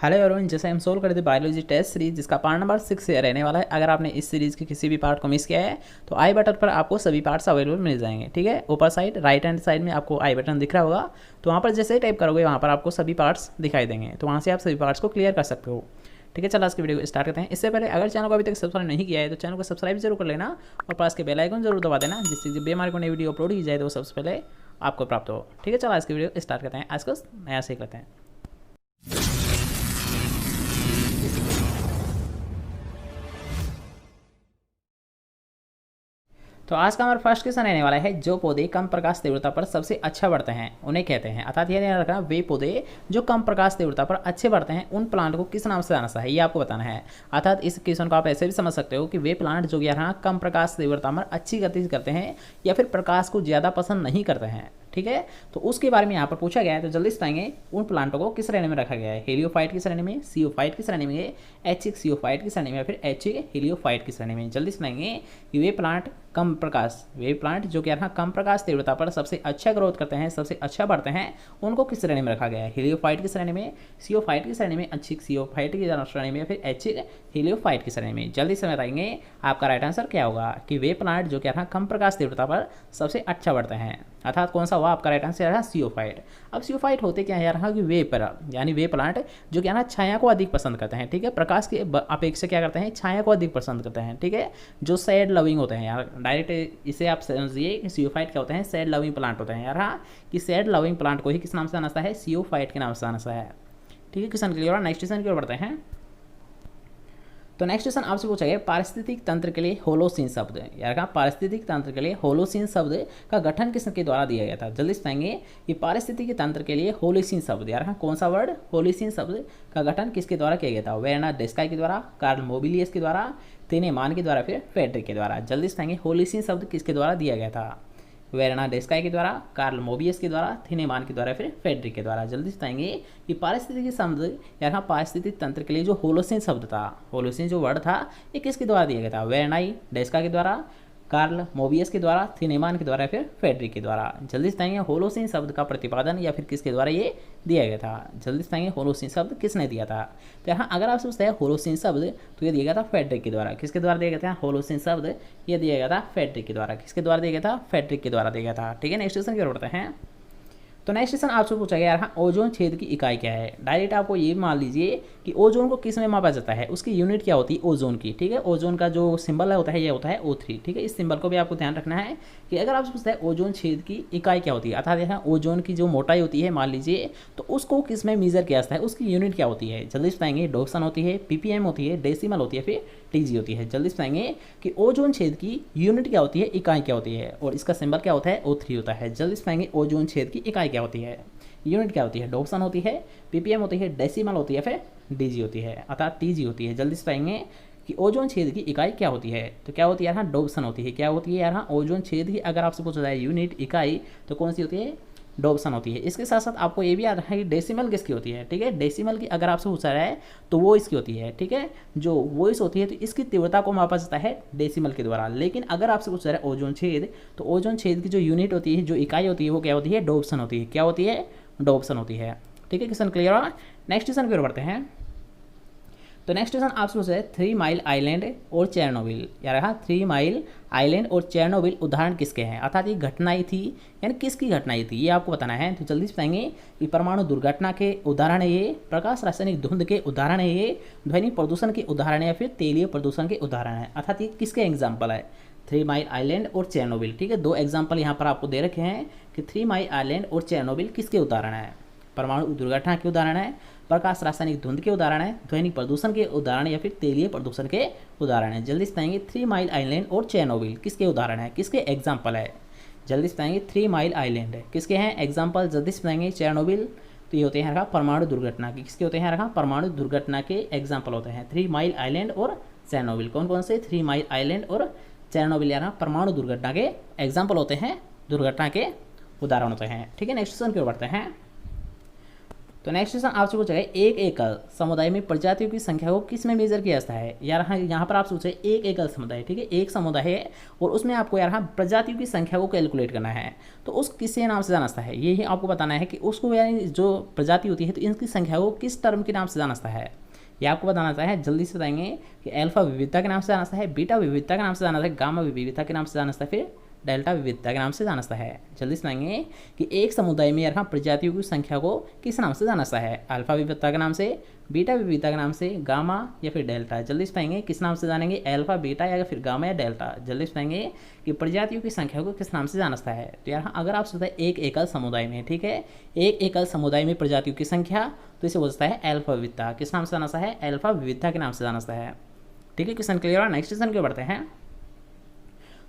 Hello everyone, जैसे हम solve कर थे बायोलॉजी टेस्ट सीरीज जिसका पार्ट नंबर 6 रहने वाला है। अगर आपने इस सीरीज़ के किसी भी पार्ट को मिस किया है तो आई बटन पर आपको सभी पार्ट्स अवेलेबल मिल जाएंगे। ठीक है, ऊपर साइड राइट हैंड साइड में आपको आई बटन दिख रहा होगा, तो वहाँ पर जैसे ही टाइप करोगे वहाँ पर आपको सभी पार्ट्स दिखाई देंगे, तो वहाँ से आप सभी पार्ट्स को क्लियर कर सकते हो। ठीक है, चलो आज की वीडियो को स्टार्ट करते हैं। इससे पहले अगर चैनल को अभी तक सब्सक्राइब नहीं किया है तो चैनल को सब्सक्राइब जरूर कर लेना और पास के बेल आइकन जरूर दबा देना, जिससे जब भी हमारे को नई वीडियो अपलोड की जाए तो वो सबसे पहले आपको प्राप्त हो। ठीक है, चलो आज की वीडियो स्टार्ट करते हैं। आज को नया सीख लेते हैं। तो आज का हमारा फर्स्ट क्वेश्चन रहने वाला है, जो पौधे कम प्रकाश तीव्रता पर सबसे अच्छा बढ़ते हैं उन्हें कहते हैं। अर्थात ये ध्यान रखना, वे पौधे जो कम प्रकाश तीव्रता पर अच्छे बढ़ते हैं उन प्लांट को किस नाम से जाना है, ये आपको बताना है। अर्थात इस क्वेश्चन को आप ऐसे भी समझ सकते हो कि वे प्लांट जो यहाँ कम प्रकाश तीव्रता पर अच्छी गति करते हैं या फिर प्रकाश को ज़्यादा पसंद नहीं करते हैं। ठीक है, तो उसके बारे में यहाँ पर पूछा गया है, तो जल्दी से बताएंगे उन प्लांटों को किस श्रेणी में रखा गया है। हेलियोफाइट की श्रेणी में, सीओफाइट की श्रेणी में, एचिक्सियोफाइट की श्रेणी में या फिर हेलियोफाइट की श्रेणी में। जल्दी से बताएंगे कि वे प्लांट कम प्रकाश, वे प्लांट जो कि यहाँ कम प्रकाश तीव्रता पर सबसे अच्छा ग्रोथ करते हैं, सबसे अच्छा बढ़ते हैं, उनको किस श्रेणी में रखा गया है। हेलियोफाइट की श्रेणी में, सीओफाइट की श्रेणी में, एचिक्सियोफाइट की श्रेणी में या फिर हेलियोफाइट की श्रेणी में। जल्दी से बताएंगे आपका राइट आंसर क्या होगा कि वे प्लांट जो कि यहाँ कम प्रकाश तीव्रता पर सबसे अच्छा बढ़ते हैं। अर्थात कौन सा हुआ आपका राइट आंसर है सीओफाइट। अब सीओफाइट होते क्या है यार कि वे पर यानी वे प्लांट जो कि ना छाया को अधिक पसंद करते हैं। ठीक है, प्रकाश की अपेक्षा क्या करते हैं, छाया को अधिक पसंद करते हैं। ठीक है, जो सैड लविंग होते हैं यार, डायरेक्ट इसे आप समझिए कि सीओफाइट क्या होते हैं, सैड लविंग प्लांट होते हैं यार। हाँ, कि सैड लविंग प्लांट को ही किस नाम से जाना है, सीओफाइट के नाम से जाना है। ठीक है, क्वेश्चन क्लियर। नेक्स्ट क्वेश्चन की ओर बढ़ते हैं। तो नेक्स्ट क्वेश्चन आपसे पूछा गया, पारिस्थितिक तंत्र के लिए होलोसीन शब्द यार कहा, पारिस्थितिक तंत्र के लिए होलोसीन शब्द का गठन किसके द्वारा दिया गया था। जल्दी से पाएंगे कि पारिस्थितिक तंत्र के लिए होलोसीन शब्द यार कहा, कौन सा वर्ड, होलोसीन शब्द का गठन किसके द्वारा किया गया था। वेर्नर डेस्काई के द्वारा, कार्ल मोबिलियस के द्वारा, थिनेमान के द्वारा, फिर फ्रेडरिक के द्वारा। जल्दी से पाएंगे होलोसीन शब्द किसके द्वारा दिया गया था। वेर्नर डेस्काई के द्वारा, कार्ल मोबियस के द्वारा, थिनेमान के द्वारा, फिर फ्रेडरिक के द्वारा। जल्दी से बताएंगे कि पारिस्थितिक शब्द यहाँ पारिस्थितिक तंत्र के लिए जो होलोसीन शब्द था, होलोसीन जो वर्ड था, ये किसके द्वारा दिया गया था। वेर्नर डेस्का के द्वारा, कार्ल मोबियस के द्वारा, थिनेमान के द्वारा, फिर फ्रेडरिक के द्वारा। जल्दी से बताएंगे होलोसीन शब्द का प्रतिपादन या फिर किसके द्वारा ये दिया गया था। जल्दी से बताएंगे होलोसीन शब्द किसने दिया था। तो यहाँ अगर आपसे पूछता है होलोसीन शब्द, तो ये दिया गया था फ्रेडरिक के द्वारा। किसके द्वारा दिया गया था होलोसीन शब्द, ये दिया गया था फ्रेडरिक के द्वारा। किसके द्वारा दिया गया था, फ्रेडरिक के द्वारा दिया गया था। ठीक है, नेक्स्ट क्वेश्चन की ओर बढ़ते हैं। तो नेक्स्ट क्वेश्चन आपसे पूछा गया यार ओजोन छेद की इकाई क्या है। डायरेक्ट आपको ये मान लीजिए कि ओजोन को किस में मापा जाता है, उसकी यूनिट क्या होती है ओजोन की। ठीक है, ओजोन का जो सिंबल होता है ये होता है O3। ठीक है, इस सिंबल को भी आपको ध्यान रखना है कि अगर आपसे पूछता है ओजोन छेद की इकाई क्या होती है, अर्थात यहाँ ओजोन की जो मोटाई होती है मान लीजिए, तो उसको किस में मेजर किया जाता है, उसकी यूनिट क्या होती है। जल्दी से बताएंगे डोप्सन होती है, ppm होती है, डेसिमल होती है, फिर TG होती है। जल्दी से बताएंगे कि ओजोन छेद की यूनिट क्या होती है, इकाई क्या होती है, और इसका सिंबल क्या होता है O3 होता है। जल्दी से बताएंगे ओजोन छेद की इकाई क्या होती है, यूनिट क्या होती है, डोप्सन होती है, ppm होती है, डेसिमल होती है, फिर DG होती है, अर्थात TG होती है। जल्दी से पाएंगे कि ओजोन छेद की इकाई क्या होती है, तो क्या होती है यहाँ डोप्सन होती है। क्या होती है यहाँ ओजोन छेद की अगर आपसे पूछा जाए यूनिट इकाई तो कौन सी होती है, डोप्सन होती है। इसके साथ साथ आपको ये भी याद रखना है कि डेसिमल किसकी होती है। ठीक है, डेसिमल की अगर आपसे पूछा जाए तो वो इसकी होती है। ठीक है, जो वो इस होती है तो इसकी तीव्रता को मापा जाता है डेसिमल के द्वारा। लेकिन अगर आपसे पूछा जाए ओजोन छेद, तो ओजोन छेद की जो यूनिट होती है, जो इकाई होती है, वो क्या होती है, डोप्सन होती है। क्या होती है, डोप्सन होती है। ठीक है, क्वेश्चन क्लियर हुआ। नेक्स्ट क्वेश्चन की ओर बढ़ते हैं। तो नेक्स्ट क्वेश्चन आपसे पूछा है 3 माइल आइलैंड और चेरनोबिल यार हाँ, 3 माइल आइलैंड और चेरनोबिल उदाहरण किसके हैं, अर्थात ये घटनाएं थी यानी किसकी घटनाएं थी, ये आपको बताना है। तो जल्दी से बताएंगे कि परमाणु दुर्घटना के उदाहरण है ये, प्रकाश रासायनिक धुंध के उदाहरण है ये, ध्वनि प्रदूषण के उदाहरण है, या फिर तेलीय प्रदूषण के उदाहरण है। अर्थात ये किसके एग्जाम्पल है, 3 माइल आइलैंड और चेरनोबिल। ठीक है, दो एग्जाम्पल यहाँ पर आपको दे रखे हैं कि 3 माइल आइलैंड और चेरनोबिल किसके उदाहरण है, परमाणु दुर्घटना के उदाहरण है, प्रकाश रासायनिक धुंध के उदाहरण है, ध्वनि प्रदूषण के उदाहरण, या फिर तेलीय प्रदूषण के उदाहरण है। जल्दी से बताएंगे 3 माइल आइलैंड और चेरनोबिल किसके उदाहरण है, किसके एग्जाम्पल है। जल्दी से बताएंगे 3 माइल आइलैंड किसके हैं एग्जाम्पल। जल्दी से बताएंगे चेरनोबिल, तो ये होते हैं परमाणु दुर्घटना के, किसके होते हैं परमाणु दुर्घटना के एग्जाम्पल होते हैं 3 माइल आइलैंड और चेरनोबिल। कौन कौन से 3 माइल आइलैंड और चेरनोबिल यार परमाणु दुर्घटना के एग्जाम्पल होते हैं, दुर्घटना के उदाहरण होते हैं। ठीक है, नेक्स्ट क्वेश्चन की ओर बढ़ते हैं। तो नेक्स्ट क्वेश्चन आपसे पूछा गया एक एकल समुदाय में प्रजातियों की संख्या को किस में मेजर किया जाता है। यार हाँ, यहाँ पर आपसे पूछा है एक एकल समुदाय, ठीक है, एक समुदाय है और उसमें आपको यार हाँ प्रजातियों की संख्या को कैलकुलेट करना है, तो उस किसी नाम से जाना जाता है, यही आपको बताना है कि उसको यानी जो प्रजाति होती है तो इनकी संख्या को किस टर्म के नाम से जाना जाता है। ये आपको बताना चाहे है, जल्दी से बताएंगे कि अल्फा विविधता के नाम से जाना जाता है, बीटा विविधता के नाम से जाना जाता है, गामा विविधता के नाम से जाना जाता है, फिर डेल्टा विविधता के नाम से जाना जाता है। जल्दी से बताएंगे कि एक समुदाय में यहाँ प्रजातियों की संख्या को किस नाम से जाना जाता है, अल्फा विविधता के नाम से, बीटा विविधता के नाम से, गामा या फिर डेल्टा। जल्दी से बताएंगे किस नाम से जानेंगे, अल्फा, बीटा या फिर गामा या डेल्टा। जल्दी से बताएंगे कि प्रजातियों की संख्या को किस नाम से जाना जाता है। तो यहाँ अगर आप सोचते हैं एक एकल समुदाय में, ठीक है, एक एकल समुदाय में प्रजातियों की संख्या, तो इसे बोलता है अल्फा विविधता। किस नाम से जाना जाता है, अल्फा विविधता के नाम से जाना जाता है। ठीक है, क्वेश्चन क्लियर है। नेक्स्ट क्वेश्चन की बढ़ते हैं।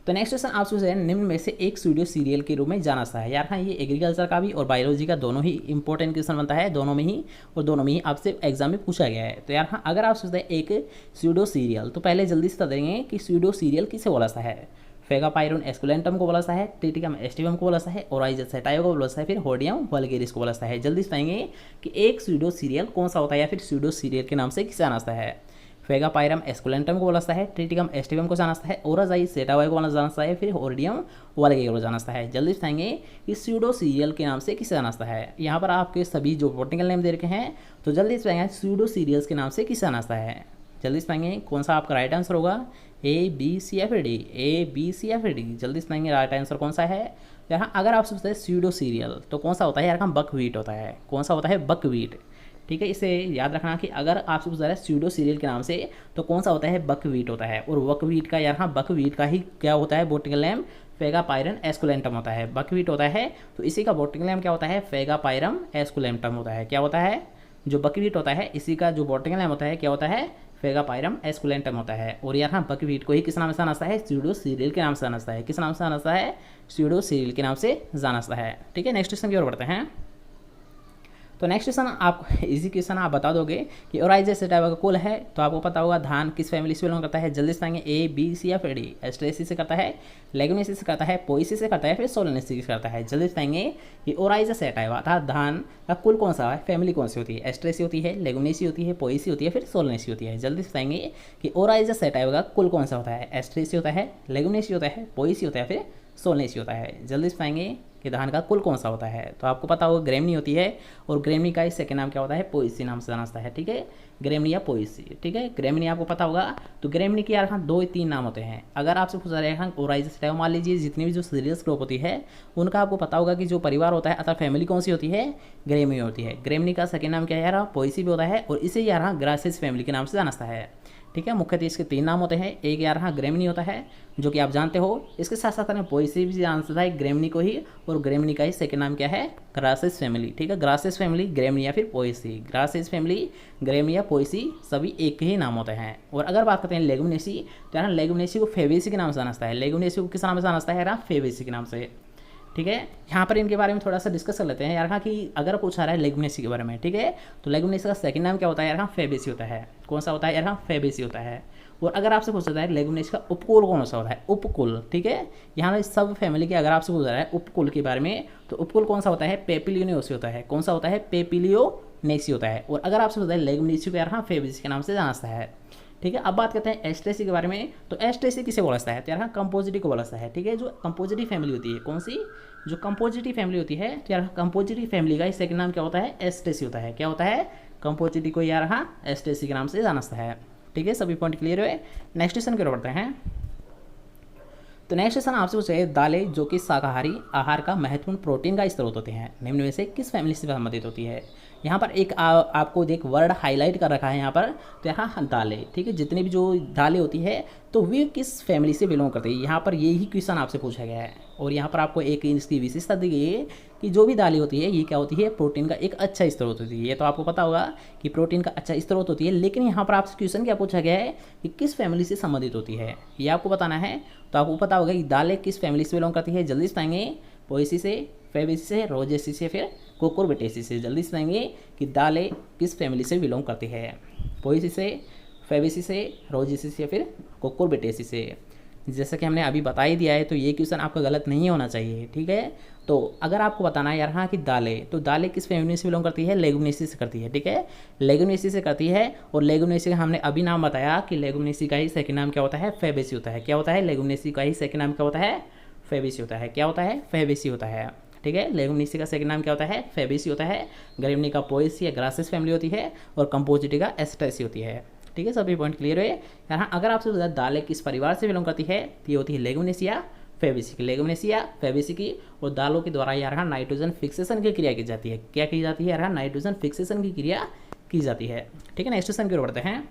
तो नेक्स्ट क्वेश्चन आपसे जो है निम्न में से एक स्यूडो सीरियल के रूप में जाना सा है। यार हाँ, ये एग्रीकल्चर का भी और बायोलॉजी का दोनों ही इंपॉर्टेंट क्वेश्चन बनता है, दोनों में ही, और दोनों में ही आपसे एग्जाम में पूछा गया है। तो यार हाँ, अगर आप सोचते हैं एक स्यूडो सीरियल, तो पहले जल्दी से बता देंगे कि स्यूडो सीरियल किसे बोला सा है। फेगापाइरोन एस्कुलेंटम को बोला सा है, ट्रिटिकम एस्टिवम को बोला सा है, ओराइजस सेटायो को बोला सा है, फिर होडियम वल्गेरिस को बोला सा है। जल्दी से बताएंगे कि एक स्यूडो सीरियल कौन सा होता है या फिर स्यूडो सीरियल के नाम से किसे जाना जाता है। फेगापाइरम एस्कुलेंटम को बोला जाता है, ट्रिटिकम एस्टिवम को जाना जाता है, ओराजाइस सेटावाई को जाना जाता है, फिर होर्डियम वालगे को जाना जाता है। जल्दी बताएंगे कि स्यूडो सीरियल के नाम से किसे जाना जाता है। यहाँ पर आपके सभी जो बॉटनिकल नेम दे रखे हैं, तो जल्दी बताएंगे स्यूडो सीरियल्स के नाम से किसे जाना जाता है। जल्दी बताएंगे कौन सा आपका राइट आंसर होगा, ए, बी, सी या फिर डी, ए, बी, सी या फिर डी। जल्दी बताएंगे राइट आंसर कौन सा है। यहाँ अगर आप सोचते हैं स्यूडो सीरियल, तो कौन सा होता है यार, हम बकव्हीट होता है। कौन सा होता है, बकव्हीट। ठीक है, इसे याद रखना कि अगर आपसे पूछा है स्यूडो सीरियल के नाम से, तो कौन सा होता है, बकव्हीट होता है। और बकव्हीट का यार हाँ, बकव्हीट का ही क्या होता है, बॉटनिकल नेम फेगापाइरम एस्कुलेंटम होता है। बकव्हीट होता है तो इसी का बॉटनिकल नेम क्या होता है, फेगापाइरम एस्कुलेंटम होता है। क्या होता है, जो बकव्हीट होता है इसी का जो बॉटनिकल नेम होता है क्या होता है, फेगापाइरम एस्कुलेंटम होता है। और यार हाँ, बकव्हीट को ही किस नाम से जाना जाता है, स्यूडो सीरियल के नाम से जाना जाता है। किस नाम से जाना जाता है, स्यूडो सीरियल के नाम से जाना जाता है। ठीक है, नेक्स्ट क्वेश्चन की ओर बढ़ते हैं। तो नेक्स्ट क्वेश्चन आप इजी क्वेश्चन आप बता दोगे कि ओराइजस सेटाइवा का कुल है, तो आपको पता होगा धान किस फैमिली से बिलोंग करता है। जल्दी से बताएंगे, ए, बी, सी या फिर डी। एस्ट्रेसी से करता है, लेगुमिनेसी से करता है, पोएसी से करता है, फिर सोलेनेसी से करता है। जल्दी से बताएंगे कि ओराइजस सेटाइवा अर्थात धान का कुल कौन सा है, फैमिली कौन सी होती है। एस्ट्रेसी होती है, लेगुमिनेसी होती है, पोएसी होती है, फिर सोलेनेसी होती है। जल्दी से बताएंगे कि ओराइजस सेटाइवा का कुल कौन सा होता है। एस्ट्रेसी होता है, लेगुमिनेसी होता है, पोएसी होता है, फिर सोलेनेसी होता है। जल्दी से बताएंगे कि धान का कुल कौन सा होता है। तो आपको पता होगा ग्रेमनी होती है, और ग्रेमनी का इस सेकंड नाम क्या होता है, पोएसी नाम से जाना जाता है। ठीक है, ग्रेमनी या पोएसी। ठीक है, ग्रेमनी आपको पता होगा। तो ग्रेमनी के यार हाँ 2-3 नाम होते हैं। अगर आपसे पूछा जाएगा ओराइजस सेटाइवा, मान लीजिए जितनी भी जो सीरियल्स क्रॉप होती है उनका आपको पता होगा कि जो परिवार होता है अथवा फैमिली कौन सी होती है, ग्रेमनी होती है। ग्रेमनी का सेकंड नाम क्या है यार, पोएसी भी होता है, और इसे यार हाँ ग्रासेस फैमिली के नाम से जाना जाता है। ठीक है, मुख्यतः इसके 3 नाम होते हैं। एक यार हाँ ग्रेमनी होता है जो कि आप जानते हो, इसके साथ साथ हमें पोएसी भी जानता है ग्रेमनी को ही, और ग्रेमनी का ही सेकंड नाम क्या है, ग्रासेस फैमिली। ठीक है, ग्रासेस फैमिली, ग्रेमनी या फिर पोएसी। ग्रासेस फैमिली, ग्रेमनी या पोएसी सभी एक ही नाम होते हैं। और अगर बात करते हैं लेगुमिनेसी, तो यार लेगुमिनेसी को फेबेसी के नाम से जाना जाता है। लेगुमिनेसी को किस नाम से जाना जाता है यार, फेबेसी के नाम से। ठीक है, यहाँ पर इनके बारे में थोड़ा सा डिस्कस कर लेते हैं यार हाँ, कि अगर पूछा रहा है लेगुमिनेसी के बारे में, ठीक है, तो लेगुमिनेसी का सेकंड नाम क्या होता है यार हाँ, फेबेसी होता है। कौन सा होता है यार हाँ, फेबेसी होता है। और अगर आपसे पूछा है लेगुमिनेसी का उपकुल कौन सा होता है, उपकुल। ठीक है, यहाँ सब फैमिली के अगर आपसे पूछा रहा है उपकुल के बारे में, तो उपकुल कौन सा होता है, पेपिलियोनेसी होता है। कौन सा होता है, पेपिलियोनेसी होता है। और अगर आपसे पूछा है लेगुमिनेसी को यार हाँ, फेबेसी के नाम से जाना जाता है। ठीक है, अब बात करते हैं एस्ट्रेसी के बारे में। तो एस्ट्रेसी किसे बोला जाता है, तो यार हाँ कंपोजिटी को बोला जाता है। ठीक है, जो कंपोजिटी फैमिली होती है, कौन सी, जो कंपोजिटी फैमिली होती है, तो यार कंपोजिटी फैमिली का सेकंड नाम क्या होता है, एस्ट्रेसी होता है। क्या होता है, कंपोजिटी को यार हाँ एस्ट्रेसी के नाम से जाना जाता है। ठीक है, सभी पॉइंट क्लियर हुए। नेक्स्ट क्वेश्चन की ओर बढ़ते हैं। तो नेक्स्ट क्वेश्चन आपसे पूछे दालें जो कि शाकाहारी आहार का महत्वपूर्ण प्रोटीन का स्रोत होते हैं, निम्न में से किस फैमिली से संबंधित होती है। यहाँ पर एक आपको एक वर्ड हाईलाइट कर रखा है यहाँ पर, तो यहाँ दालें। ठीक है, जितनी भी जो दालें होती है तो वे किस फैमिली से बिलोंग करती है, यहाँ पर यही क्वेश्चन आपसे पूछा गया है। और यहाँ पर आपको एक इसकी विशेषता दी गई है कि जो भी दालें होती है ये क्या होती है, प्रोटीन का एक अच्छा स्रोत होती है। ये तो आपको पता होगा कि प्रोटीन का अच्छा स्रोत होती है, लेकिन यहाँ पर आपसे क्वेश्चन क्या पूछा गया है कि किस फैमिली से संबंधित होती है, ये आपको बताना है। तो आपको पता होगा कि दालें किस फैमिली से बिलोंग करती है। जल्दी से बताएंगे, पोएसी से, फेबेसी से, रोजेसी से, फिर कुकुरबिटेसी से। जल्दी से बताएंगे कि दालें किस फैमिली से बिलोंग करती है, पोएसी से, फेबेसी से, रोजेसी से, फिर कुकुरबिटेसी से। जैसे कि हमने अभी बता ही दिया है, तो ये क्वेश्चन आपका गलत नहीं होना चाहिए, ठीक है। तो अगर आपको बताना है यार हाँ कि दालें, तो दालें किस फैमिली से बिलोंग करती है, लेगुमिनेसी से करती है, ठीक है, लेगुमिनेसी से करती है। और लेगुमिनेसी का हमने अभी नाम बताया कि लेगुमिनेसी का ही सेकंड नाम क्या होता है, फैबेसी होता है। क्या होता है, लेगुमिनेसी का ही सेकंड नाम क्या होता है, फैबेसी होता है। क्या होता है, फैबेसी होता है, ठीक है। लेगुमिनेसी का सेकंड नाम क्या होता है, फैबेसी होता है। ग्रेमनी का पोएसी या ग्रासेस फैमिली होती है, और कंपोजिटी का एस्टेसी होती है, ठीक है। सभी पॉइंट क्लियर है। यहाँ अगर आपसे दालें किस परिवार से बिलोंग करती है, तो ये होती है लेगुमिनेसिया फैबेसी की, लेगुमिनेसिया फैबेसी की। और दालों के द्वारा यहाँ नाइट्रोजन फिक्सेशन की क्रिया की जाती है। क्या की जाती है यहाँ, नाइट्रोजन फिक्सेशन की क्रिया की जाती है, ठीक है। नेक्स्ट क्वेश्चन की ओर बढ़ते हैं।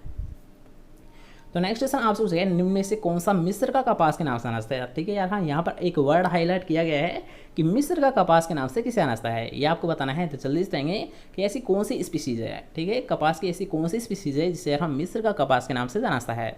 तो नेक्स्ट क्वेश्चन आपसे पूछेगा निम्न में से कौन सा मिस्र का कपास के नाम से जाना है, ठीक है यार। हाँ, यहाँ पर एक वर्ड हाईलाइट किया गया है कि मिस्र का कपास के नाम से किसे जाना है, ये आपको बताना है। तो जल्दी से कहेंगे कि ऐसी कौन सी स्पीसीज है, ठीक है, कपास की ऐसी कौन सी स्पीसीज है जिसे यार हम मिस्र का कपास के नाम से जाना है,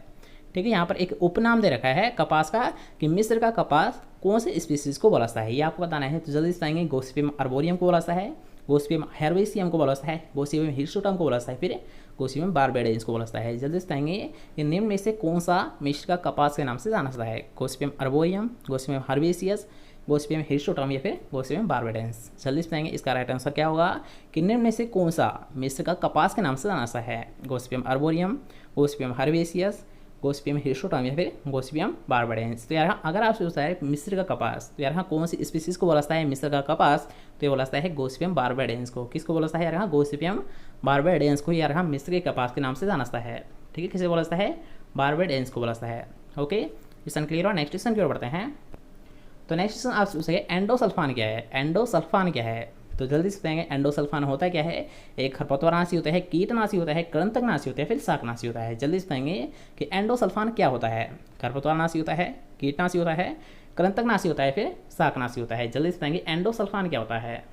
ठीक है। यहाँ पर एक उपनाम दे रखा है कपास का कि मिस्र का कपास कौन से स्पीसीज को बोलाता है, ये आपको बताना है। तो जल्दी से कहेंगे गोसिपियम अर्बोरियम को बोलाता है, गोसिपियम हेर्बेसियम को बोलाता है, गोसिपियम हिरसुटम को बोलाता है, फिर गोसिपियम बारबेडेंस को बोलाता है। जल्दी से कहेंगे कि निम्न में से कौन सा मिस्र का कपास के नाम से जाना जाता है, Gossypium arboreum, Gossypium herbaceum, Gossypium hirsutum या फिर गोसिपियम बारबेडेंस। जल्दी से कहेंगे इसका राइट आंसर क्या होगा कि निम्न में से कौन सा मिस्र का कपास के नाम से जाना जाता है, Gossypium arboreum, Gossypium herbaceum, Gossypium hirsutum या फिर गोसिपियम बारबेडेंस। तो यार अगर आपसे पूछता है मिस्र का कपास, तो यार कौन सी स्पीसीज को बोलाता है मिस्र का कपास, तो ये बोलाता है गोसिपियम बारबेडेंस को। किसको बोलाता है यार, गोसिपियम बारबेडेंस को यार मिस्र के कपास के नाम से जाना है, ठीक है। किसे बोलाता है, बारबेडेंस को बोलाता है, ओके। क्वेश्चन क्लियर हुआ। नेक्स्ट क्वेश्चन की ओर बढ़ते हैं। तो नेक्स्ट क्वेश्चन आपसे पूछेगा एंडोसल्फान क्या है, एंडोसल्फान क्या है। तो जल्दी से बताएंगे एंडोसल्फान होता क्या है, एक खरपतवारनाशी होता है, कीटनाशी होता है, कृंतकनाशी होता है, फिर शाकनाशी होता है। जल्दी से बताएंगे कि एंडोसल्फान क्या होता है, खरपतवारनाशी होता है, कीटनाशी होता है, कृंतकनाशी होता है, फिर शाकनाशी होता है। जल्दी से बताएंगे एंडोसल्फान क्या होता है,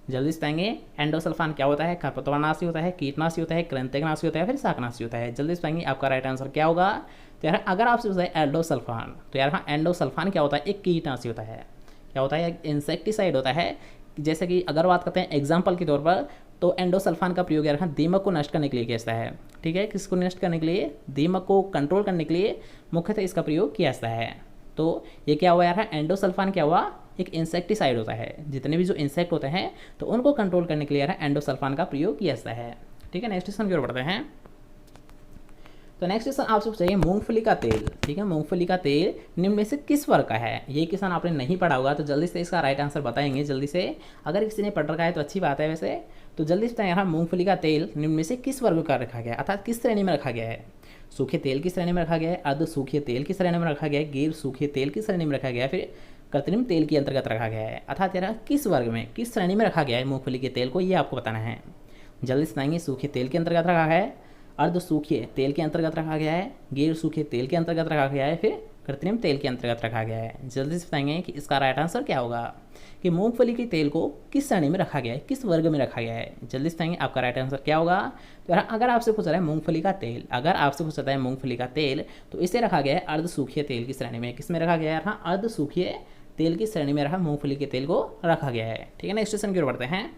जल्दी से बताएंगे एंडोसल्फान क्या होता है, खरपतवारनाशी होता है, कीटनाशी होता है, कृंतकनाशी होता है, फिर शाकनाशी होता है। जल्दी से बताएंगे आपका राइट आंसर क्या होगा। तो यार अगर आपसे पूछा है एंडोसल्फान, तो यार हाँ एंडोसल्फान क्या होता है, एक कीटनाशी होता है, क्या होता है, एक इंसेक्टिसाइड होता है। जैसे कि अगर बात करते हैं एग्जाम्पल के तौर पर, तो एंडोसल्फान का प्रयोग यार हाँ दीमक को नष्ट करने के लिए किया जाता है, ठीक है। किसको नष्ट करने के लिए, दीमक को कंट्रोल करने के लिए मुख्यतः इसका प्रयोग किया जाता है। तो ये क्या हुआ यार, एंडोसल्फान क्या हुआ, एक इंसेक्टिसाइड होता है। जितने भी जो इंसेक्ट होते हैं तो उनको कंट्रोल करने के लिए यार एंडोसल्फान का प्रयोग किया जाता है, ठीक है। नेक्स्ट क्वेश्चन की ओर बढ़ते हैं। तो नेक्स्ट क्वेश्चन आपसे पूछिए मूंगफली का तेल, ठीक है, मूंगफली का तेल निम्न में से किस वर्ग का है। ये क्वेश्चन आपने नहीं पढ़ा होगा, तो जल्दी से इसका राइट आंसर बताएंगे जल्दी से। अगर किसी ने पढ़ रखा है तो अच्छी बात है वैसे। तो जल्दी से बताएं यहाँ मूंगफली का तेल निम्न में से किस वर्ग का रखा गया है, अर्थात किस श्रेणी में रखा गया है। सूखे तेल की श्रेणी में रखा गया है, अर्ध सूखे तेल की श्रेणी में रखा गया है, गैर सूखे तेल की श्रेणी में रखा गया है, फिर कृत्रिम तेल के अंतर्गत रखा गया है। अर्थात यार किस वर्ग में, किस श्रेणी में रखा गया है मूंगफली के तेल को, ये आपको बताना है। जल्दी से बताएंगे सूखे तेल के अंतर्गत रखा है, अर्ध सूखे तेल के अंतर्गत रखा गया है, गैर सूखे तेल के अंतर्गत रखा गया है, फिर कृत्रिम तेल के अंतर्गत रखा गया है। जल्दी से बताएंगे कि इसका राइट आंसर क्या होगा कि मूंगफली के तेल को किस श्रेणी में रखा गया है, किस वर्ग में रखा गया है। जल्दी से बताएंगे आपका राइट आंसर क्या होगा। तो अगर आपसे पूछा है मूंगफली का तेल, अगर आपसे पूछा है मूंगफली का तेल, तो इसे रखा गया है अर्ध सूखे तेल की श्रेणी में। किस में रखा गया है, हाँ अर्ध सूखे तेल की श्रेणी में रखा मूंगफली के तेल को रखा गया है, ठीक है। नेक्स्ट क्वेश्चन की ओर बढ़ते हैं।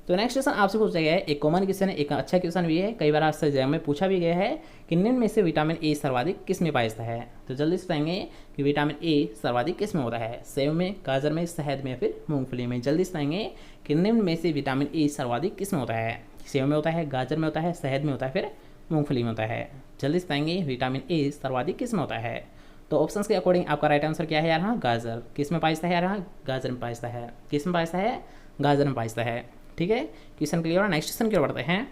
तो नेक्स्ट क्वेश्चन आपसे पूछा गया है, एक कॉमन क्वेश्चन है, एक अच्छा क्वेश्चन भी है, कई बार आपसे एग्जाम में पूछा भी गया है कि निम्न में से विटामिन ए सर्वाधिक किस में पाया जाता है। तो जल्दी से बताएंगे कि विटामिन ए सर्वाधिक किस में होता है, सेव में, गाजर में, शहद में, फिर मूंगफली में। जल्दी से बताएंगे कि निम्न में से विटामिन ए सर्वाधिक किस में होता है, सेव में होता है, गाजर में होता है, शहद में होता है, फिर मूंगफली में होता है। जल्दी से बताएंगे विटामिन ए सर्वाधिक किस में होता है। तो ऑप्शंस के अकॉर्डिंग आपका राइट आंसर क्या है यार, हाँ गाजर। किस में पाया जाता है यार, हाँ गाजर में पाया जाता है। किस में पाया जाता है, गाजर में पाया जाता है, ठीक है। Question clear. नेक्स्ट क्वेश्चन की ओर बढ़ते हैं।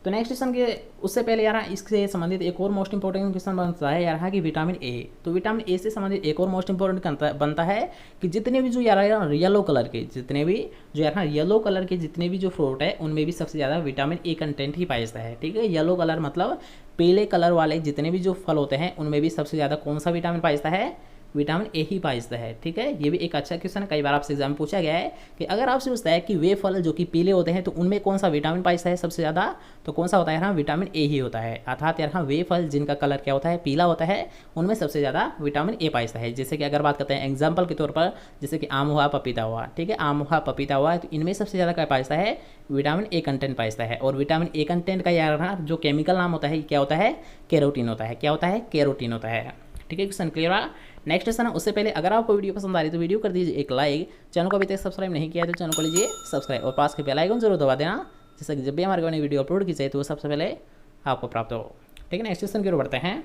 तो नेक्स्ट क्वेश्चन के उससे पहले यार इससे संबंधित एक और मोस्ट इंपॉर्टेंट क्वेश्चन बनता है यार कि विटामिन ए, तो विटामिन ए से संबंधित एक और मोस्ट इंपॉर्टेंट बनता है कि जितने भी जो यार येलो कलर के, जितने भी जो यार येलो कलर के जितने भी जो फ्रूट है उनमें भी सबसे ज़्यादा विटामिन ए कंटेंट ही पाया जाता है, ठीक है। येलो कलर मतलब पीले कलर वाले जितने भी जो फल होते हैं उनमें भी सबसे ज़्यादा कौन सा विटामिन पाया जाता है, विटामिन ए ही पाया जाता है। ठीक है, ये भी एक अच्छा क्वेश्चन है, कई बार आपसे एग्जाम में पूछा गया है कि अगर आपसे पूछता है कि वे फल जो कि पीले होते हैं तो उनमें कौन सा विटामिन पाया जाता है सबसे ज़्यादा, तो कौन सा होता है, हाँ विटामिन ए ही होता है। अर्थात यार हाँ वे फल जिनका कलर क्या होता है, पीला होता है, उनमें सबसे ज़्यादा विटामिन ए पाया जाता है। जैसे कि अगर बात करते हैं एग्जाम्पल के तौर पर, जैसे कि आम हुआ, पपीता हुआ, ठीक है, आम हुआ, पपीता हुआ, तो इनमें सबसे ज़्यादा क्या पाया जाता है, विटामिन ए कंटेंट पाया जाता है। और विटामिन ए कंटेंट का यार हाँ जो केमिकल नाम होता है क्या होता है, कैरोटीन होता है। क्या होता है, कैरोटीन होता है। ठीक है, क्वेश्चन क्लियर हुआ। नेक्स्ट क्वेश्चन है, उससे पहले अगर आपको वीडियो पसंद आ रही है तो वीडियो कर दीजिए एक लाइक, चैनल को अभी तक सब्सक्राइब नहीं किया है तो चैनल को लीजिए सब्सक्राइब और पास के बेल आइकन जरूर दबा देना, जैसे कि जब भी हमारे नई वीडियो अपलोड की जाए तो वो सबसे पहले आपको प्राप्त हो। ठीक है, नेक्स्ट क्वेश्चन की ओर बढ़ते हैं।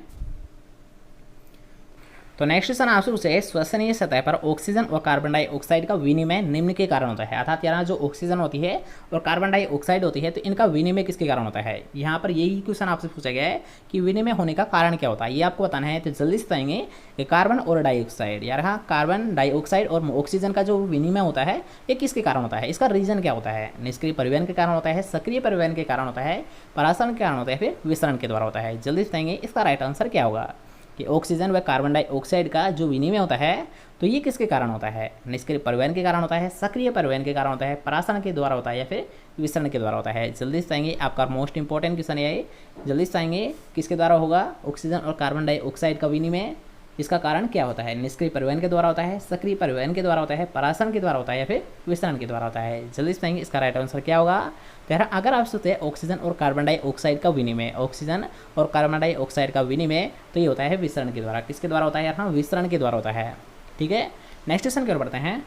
तो नेक्स्ट क्वेश्चन आपसे पूछे है, श्वसनीय सतह पर ऑक्सीजन और कार्बन डाइऑक्साइड का विनिमय निम्न के कारण होता है। अर्थात यहाँ जो ऑक्सीजन होती है और कार्बन डाइऑक्साइड होती है तो इनका विनिमय किसके कारण होता है। यहाँ पर यही क्वेश्चन आपसे पूछा गया है कि विनिमय होने का कारण क्या होता है, ये आपको बताना है। तो जल्दी से बताएंगे कि कार्बन और डाइऑक्साइड, यार हाँ कार्बन डाइऑक्साइड और ऑक्सीजन का जो विनिमय होता है ये किसके कारण होता है, इसका रीजन क्या होता है। निष्क्रिय परिवहन के कारण होता है, सक्रिय परिवहन के कारण होता है, परासरण के कारण होता है, फिर विसरण के द्वारा होता है। जल्दी से बताएंगे इसका राइट आंसर क्या होगा कि ऑक्सीजन व कार्बन डाइऑक्साइड का जो विनिमय होता है तो ये किसके कारण होता है, निष्क्रिय परिवहन के कारण होता है, सक्रिय परिवहन के कारण होता है, परासरण के द्वारा होता है, या फिर विसरण के द्वारा होता है। जल्दी से आएंगे, आपका मोस्ट इंपॉर्टेंट क्वेश्चन है, जल्दी से आएंगे किसके द्वारा होगा ऑक्सीजन और कार्बन डाइऑक्साइड का विनिमय, इसका कारण क्या होता है, निष्क्रिय परिवहन के द्वारा होता है, सक्रिय परिवहन के द्वारा होता है, परासरण के द्वारा होता है, या फिर विसरण के द्वारा होता है। जल्दी से बताएंगे इसका राइट आंसर क्या होगा। तो अगर आप सोचते हैं ऑक्सीजन और कार्बन डाइऑक्साइड का विनिमय, ऑक्सीजन और कार्बन डाइऑक्साइड का विनिमय तो ये होता है विसरण के द्वारा। किसके द्वारा होता है यार, हाँ विसरण के द्वारा होता है। ठीक है, नेक्स्ट क्वेश्चन की ओर बढ़ते हैं।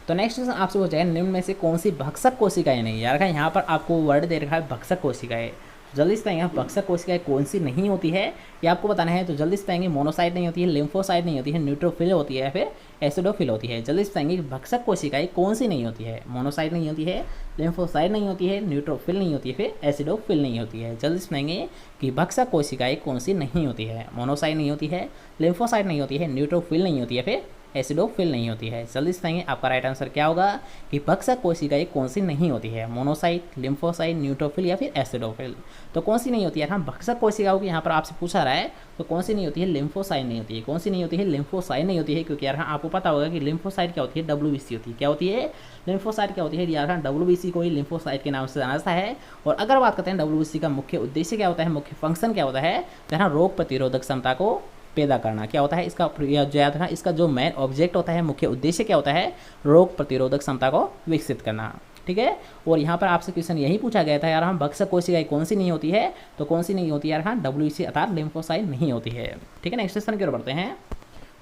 तो नेक्स्ट क्वेश्चन आपसे पूछा है, निम्न में से कौन सी भक्षक कोशिकाएं नहीं, यार यहाँ पर आपको वर्ड दे रखा है भक्षक कोशिकाएं। जल्दी से बताएंगे भक्षक कोशिकाएं कौन सी नहीं होती है ये आपको बताना है। तो जल्दी से बताएंगे मोनोसाइट नहीं होती है, लिम्फोसाइट नहीं होती है, न्यूट्रोफिल होती है, या फिर एसिडोफिल होती है। जल्दी से बताएंगे भक्षक कोशिकाएं कौन सी नहीं होती है, मोनोसाइट नहीं होती है, लिम्फोसाइट नहीं होती है, न्यूट्रोफिल नहीं होती है, फिर एसिडोफिल नहीं होती है। जल्दी से बताएंगे कि भक्षक कोशिकाएं कौन सी नहीं होती है, मोनोसाइट नहीं होती है, लिम्फोसाइट नहीं होती है, न्यूट्रोफिल नहीं होती है, फिर एसिडोफिल नहीं होती है। जल्दी से बताएंगे आपका राइट आंसर क्या होगा कि भक्षक कोशिकाएं कौन सी नहीं होती है, मोनोसाइट, लिम्फोसाइट, न्यूट्रोफिल या फिर एसिडोफिल। तो कौन सी नहीं होती है, हाँ भक्षक कोशिकाओं की यहाँ पर आपसे पूछा रहा है तो कौन सी नहीं होती है, लिम्फोसाइट नहीं होती है। कौन सी नहीं होती है, लिम्फोसाइट नहीं होती है, क्योंकि यार हाँ आपको पता होगा कि लिम्फोसाइट क्या होती है, WBC होती है। क्या होती है, लिम्फोसाइट क्या होती है यार हाँ, WBC को ही लिम्फोसाइट के नाम से जाना जाता है। और अगर बात करते हैं WBC का मुख्य उद्देश्य क्या होता है, मुख्य फंक्शन क्या होता है, तो यहाँ रोग प्रतिरोधक क्षमता को पैदा करना। क्या होता है इसका याद रखना, इसका जो मेन ऑब्जेक्ट होता है, मुख्य उद्देश्य क्या होता है, रोग प्रतिरोधक क्षमता को विकसित करना। ठीक है, और यहाँ पर आपसे क्वेश्चन यही पूछा गया था यार हम भक्षक कोशिकाएं कौन सी नहीं होती है, तो कौन सी नहीं होती है यार हाँ WBC अर्थात लिम्फोसाइट नहीं होती है। ठीक है, नेक्स्ट क्वेश्चन की ओर बढ़ते हैं।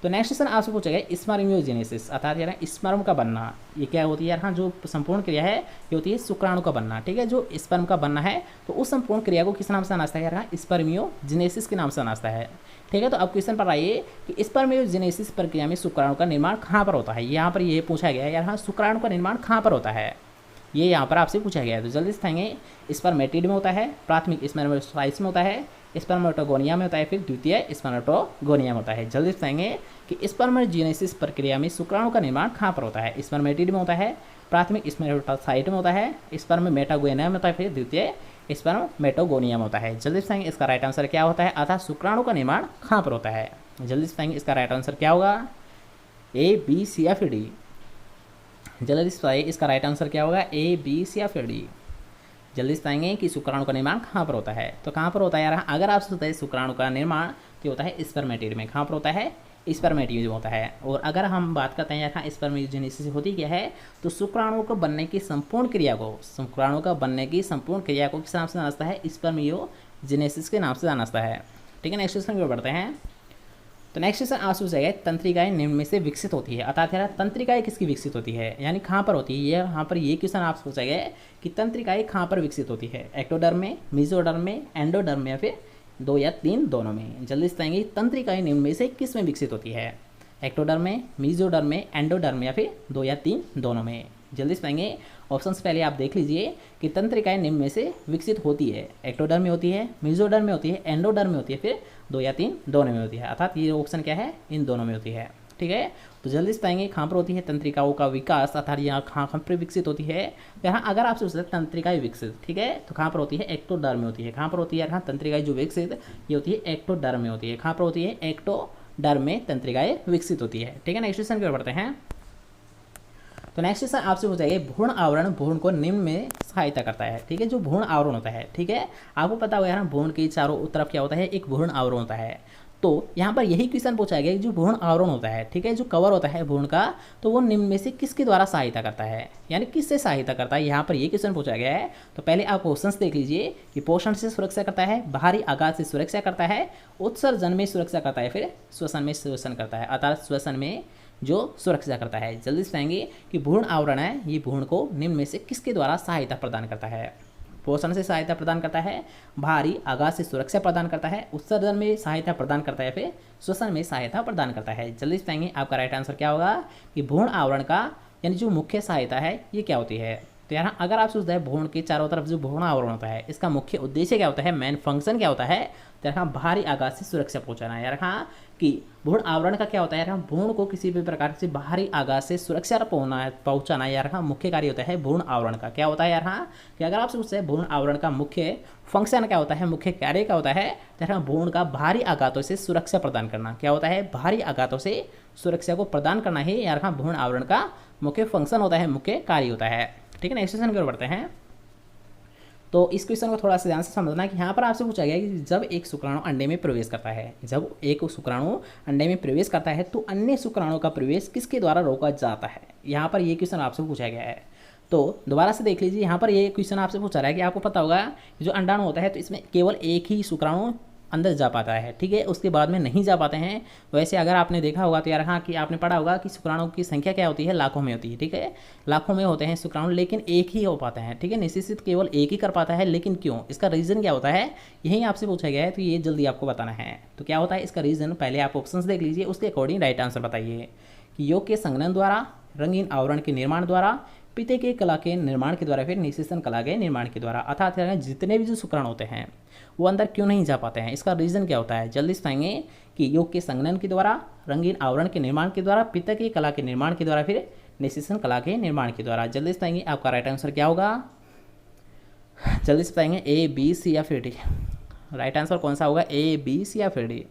तो नेक्स्ट क्वेश्चन आपसे पूछा गया स्पर्मियोजेनेसिस अर्थात यार स्पर्म का बनना, ये क्या होती है यार हाँ जो संपूर्ण क्रिया है ये होती है शुक्राणु का बनना। ठीक है, जो स्पर्म का बनना है तो उस संपूर्ण क्रिया को किस नाम से जाना जाता है यार हाँ, स्पर्मियोजेनेसिस के नाम से जाना जाता है। ठीक है, तो अब क्वेश्चन पर आइए कि स्पर्मियोजेनेसिस प्रक्रिया में शुक्राणु का निर्माण कहाँ पर होता है। यहाँ पर ये पूछा गया है यार हाँ शुक्राणु का निर्माण कहाँ पर होता है, ये यहाँ पर आपसे पूछा गया है। तो जल्दी से बताएंगे स्पर्मेटिड में होता है, प्राथमिक स्पर्मेटोसाइट्स में होता है, स्पर्मेटोगोनिया में होता है, फिर द्वितीय स्पर्मेटोगोनिया में होता है। जल्दी से बताएंगे कि स्पर्मेटोजेनेसिस प्रक्रिया में शुक्राणु का निर्माण कहाँ पर होता है, स्पर्मेटिड में होता है, प्राथमिक स्पर्मेटोसाइट में होता है, स्पर्मेटोगोनिया में होता है, फिर द्वितीय स्पर्मेटोगोनिया में होता है। जल्दी से बताएंगे इसका राइट आंसर क्या होता है, अर्थात शुक्राणु का निर्माण कहाँ पर होता है। जल्दी से बताएंगे इसका राइट आंसर क्या होगा, A, B, C या फिर D। जल्दी से बताइए इसका राइट आंसर क्या होगा, A, B, C या फिर D। जल्दी से बताएंगे कि शुक्राणु का निर्माण कहाँ पर होता है, तो कहाँ पर होता है यार अगर आपसे सोचते हैं शुक्राणु का निर्माण तो होता है स्पर्मेटिड में। कहाँ पर होता है, स्पर्मेटिड में होता है। और अगर हम बात करते हैं यार हाँ स्पर्मियोजेनेसिस होती क्या है, तो शुक्राणु को बनने की संपूर्ण क्रिया को, शुक्राणु का बनने की संपूर्ण क्रिया को किस नाम से जाना जाता है, स्पर्मियोजेनेसिस के नाम से जाना जाता है। ठीक है, नेक्स्ट क्वेश्चन की ओर बढ़ते हैं। तो नेक्स्ट क्वेश्चन आपसे पूछा गया तंत्रिकाएं निम्न में से विकसित होती है, अर्थात यार तंत्रिकाएं किसकी विकसित होती है, यानी कहाँ पर होती है। ये यहाँ पर ये क्वेश्चन आपसे पूछा गया है कि तंत्रिकाएं कहाँ पर विकसित होती है, एक्टोडर्म में, मेसोडर्म में, एंडोडर्म में, या फिर 2 या 3 दोनों में। जल्दी से बताएंगे तंत्रिकाएं निम्न में से किस में विकसित होती है, एक्टोडर्म में, मेसोडर्म में, एंडोडर्म में, या फिर 2 या 3 दोनों में। जल्दी से बताएंगे ऑप्शन से पहले आप देख लीजिए कि तंत्रिकाएं निम्न में से विकसित होती है, एक्टोडर्म में होती है, मेसोडर्म में होती है, एंडोडर्म में होती है, फिर 2 या 3 दोनों में होती है। अर्थात ये ऑप्शन क्या है, इन दोनों में होती है। ठीक है, तो जल्दी से बताएंगे कहाँ पर होती है तंत्रिकाओं का विकास, अर्थात यहाँ कहाँ पर विकसित होती है। तो यहाँ अगर आपसे पूछते हैं तंत्रिकाएं विकसित, ठीक है, तो कहाँ पर होती है, एक्टोडर्म में होती है। कहाँ पर होती है यहाँ तंत्रिकाएं जो विकसित ये होती है एक्टोडर्म में होती है। कहाँ पर होती है, एक्टोडर्म डर में तंत्रिकाएं विकसित होती है। ठीक है, नेक्स्ट क्वेश्चन की ओर बढ़ते हैं। तो नेक्स्ट क्वेश्चन आपसे पूछा भ्रूण आवरण भ्रूण को निम्न में सहायता करता है। ठीक है, जो भ्रूण आवरण होता है, ठीक है, आपको पता होगा यार भ्रूण के चारों तरफ क्या होता है, एक भ्रूण आवरण होता है। तो यहाँ पर यही क्वेश्चन पूछा गया कि जो भ्रूण आवरण होता है, ठीक है, जो कवर होता है भ्रूण का, तो वो निम्न में से किसके द्वारा सहायता करता है, यानी किससे सहायता करता है, यहाँ पर ये क्वेश्चन पूछा गया है। तो पहले आप क्वेश्चन देख लीजिए कि पोषण से सुरक्षा करता है, बाहरी आघात से सुरक्षा करता है, उत्सर्जन में सुरक्षा करता है, फिर श्वसन में श्वसन करता है, अर्थात श्वसन में जो सुरक्षा करता है। जल्दी से पाएंगे कि भ्रूण आवरण है, ये भ्रूण को निम्न में से किसके द्वारा सहायता प्रदान करता है। पोषण से सहायता प्रदान करता है, बाहरी आघात से सुरक्षा प्रदान करता है, उत्सर्जन में सहायता प्रदान करता है, फिर श्वसन में सहायता प्रदान करता है। जल्दी से पाएंगे आपका राइट आंसर क्या होगा कि भ्रूण आवरण का यानी जो मुख्य सहायता है ये क्या होती है। तो यहाँ अगर आप सोचते हैं भ्रूण के चारों तरफ जो भ्रूण आवरण होता है इसका मुख्य उद्देश्य क्या होता है, मेन फंक्शन क्या होता है, तो यहाँ बाहरी आघात से सुरक्षा पहुंचाना है। यहाँ कि भ्रूण आवरण का क्या होता है, यहाँ भ्रूण को किसी भी प्रकार से बाहरी आघात से सुरक्षा पहुंचाना, यहाँ मुख्य कार्य होता है भ्रूण आवरण का। क्या होता है यहाँ कि अगर आप सोचते हैं भ्रूण आवरण का मुख्य फंक्शन क्या होता है, मुख्य कार्य क्या होता है, तो यहाँ भ्रूण का बाहरी आघातों से सुरक्षा प्रदान करना। क्या होता है, बाहरी आघातों से सुरक्षा को प्रदान करना ही यहाँ भ्रूण आवरण का मुख्य फंक्शन होता है, मुख्य कार्य होता है। ठीक है, नेक्स्ट क्वेश्चन की ओर बढ़ते हैं। तो इस क्वेश्चन को थोड़ा सा ध्यान से समझना है कि यहाँ पर आपसे पूछा गया कि जब एक शुक्राणु अंडे में प्रवेश करता है, जब एक शुक्राणु अंडे में प्रवेश करता है तो अन्य शुक्राणु का प्रवेश किसके द्वारा रोका जाता है। यहाँ पर ये क्वेश्चन आपसे पूछा गया है। तो दोबारा से देख लीजिए, यहाँ पर ये क्वेश्चन आपसे पूछा रहा है कि आपको पता होगा जो अंडाणु होता है तो इसमें केवल एक ही शुक्राणु अंदर जा पाता है, ठीक है, उसके बाद में नहीं जा पाते हैं। वैसे अगर आपने देखा होगा तो यार हाँ कि आपने पढ़ा होगा कि शुक्राणु की संख्या क्या होती है, लाखों में होती है। ठीक है, लाखों में होते हैं शुक्राणु, लेकिन एक ही हो पाते हैं। ठीक है, निश्चित केवल एक ही कर पाता है, लेकिन क्यों, इसका रीज़न क्या होता है, यही आपसे पूछा गया है। तो ये जल्दी आपको बताना है। तो क्या होता है इसका रीज़न, पहले आप ऑप्शन देख लीजिए, उसके अकॉर्डिंग राइट आंसर बताइए। कि योग के संघनन द्वारा, रंगीन आवरण के निर्माण द्वारा, पित्ते के कला के निर्माण के द्वारा, फिर निषेचन कला के निर्माण के द्वारा। अर्थात जितने भी जो शुक्राणु होते हैं वो अंदर क्यों नहीं जा पाते हैं, इसका रीज़न क्या होता है। जल्दी से पाएंगे कि योग के संघनन के द्वारा, रंगीन आवरण के निर्माण के द्वारा, पित्त की कला के निर्माण के द्वारा, फिर निषेचन कला के निर्माण के द्वारा। जल्दी से पाएंगे आपका राइट आंसर क्या होगा। जल्दी से पाएंगे ए, बी, सी या फिर डी। राइट आंसर कौन सा होगा, ए, बी, सी या फिर डी।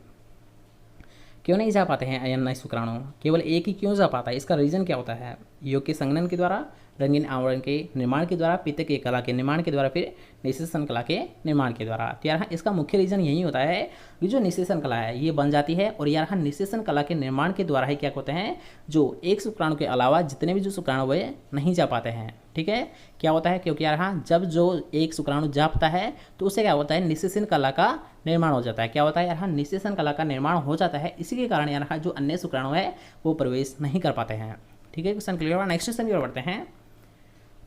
क्यों नहीं जा पाते हैं अन्य शुक्राणु, केवल एक ही क्यों जा पाता है, इसका रीज़न क्या होता है। योग के संघनन के द्वारा, रंगीन आवरण के निर्माण के द्वारा, पित्त की कला के निर्माण के द्वारा, फिर निषेचन कला के निर्माण के द्वारा। तो यार इसका मुख्य रीज़न यही होता है कि जो निषेचन कला है ये बन जाती है, और यार निषेचन कला के निर्माण के द्वारा ही क्या होते हैं, जो एक शुक्राणु के अलावा जितने भी जो शुक्राणु वे नहीं जा पाते हैं। ठीक है, क्या होता है, क्योंकि यार जब जो एक शुक्राणु जाता है तो उससे क्या होता है, निषेचन कला का निर्माण हो जाता है। क्या होता है यार, निषेचन कला का निर्माण हो जाता है, इसी के कारण यार जो अन्य शुक्राणु है वो प्रवेश नहीं कर पाते हैं। ठीक है, क्वेश्चन क्लियर हुआ। नेक्स्ट क्वेश्चन की ओर बढ़ते हैं।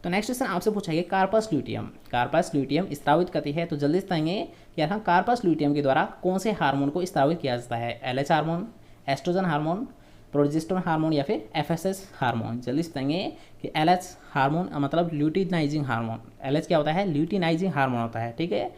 तो नेक्स्ट क्वेश्चन आपसे पूछा गया कार्पस ल्यूटियम। कार्पस ल्यूटियम स्रावित करती है, तो जल्दी से बताएंगे कि यहाँ कार्पस ल्यूटियम के द्वारा कौन से हार्मोन को स्रावित किया जाता है। LH hormone, oestrogen hormone, progesterone hormone या फिर एफएसएस हार्मोन। जल्दी से बताएंगे कि एलएच हार्मोन मतलब ल्यूटिनाइजिंग हार्मोन। एलएच क्या होता है, ल्यूटिनाइजिंग हार्मोन होता है। ठीक है,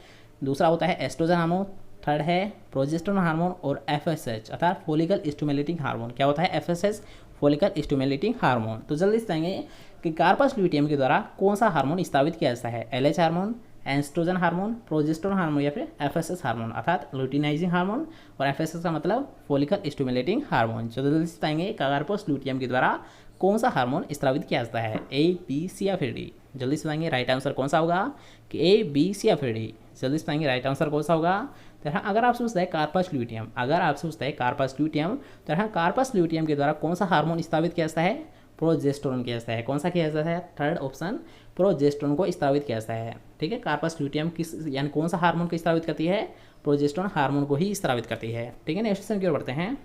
दूसरा होता है एस्ट्रोजन हार्मोन, थर्ड है प्रोजेस्टेरोन हार्मोन, और एफएसएच अर्थात फोलिकल स्टिमुलेटिंग हार्मोन। क्या होता है, एफएसएच फोलिकल स्टिमुलेटिंग हार्मोन। तो जल्दी से बताएंगे कि कार्पस ल्यूटियम के द्वारा कौन सा हार्मोन स्रावित किया जाता है। LH hormone, oestrogen hormone, progesterone hormone या फिर एफएसएस हार्मोन अर्थात ल्यूटिनाइजिंग हार्मोन, और एफएसएस का मतलब फोलिकल स्टिमुलेटिंग हार्मोन। तो जल्दी से बताएंगे कार्पस ल्यूटियम के द्वारा कौन सा हार्मोन स्रावित किया जाता है, ए, बी, सी या फिर डी। जल्दी से बताएंगे राइट आंसर कौन सा होगा कि ए, बी, सी या फिर डी। जल्दी से बताएंगे राइट आंसर कौन सा होगा। तो यहाँ अगर आपसे पूछता है कार्पस ल्यूटियम, अगर आपसे पूछता है कार्पस ल्यूटियम, तो यहाँ कार्पस ल्यूटियम के द्वारा कौन सा हार्मोन स्रावित किया जाता है, प्रोजेस्टेरोन किया जाता है। कौन सा किया जाता है, थर्ड ऑप्शन प्रोजेस्टेरोन को स्रावित किया जाता है। ठीक है, कार्पस ल्यूटियम किस यानी कौन सा हार्मोन को स्रावित करती है, प्रोजेस्टेरोन हार्मोन को ही स्रावित करती है। ठीक है, नेक्स्ट क्वेश्चन की ओर बढ़ते हैं।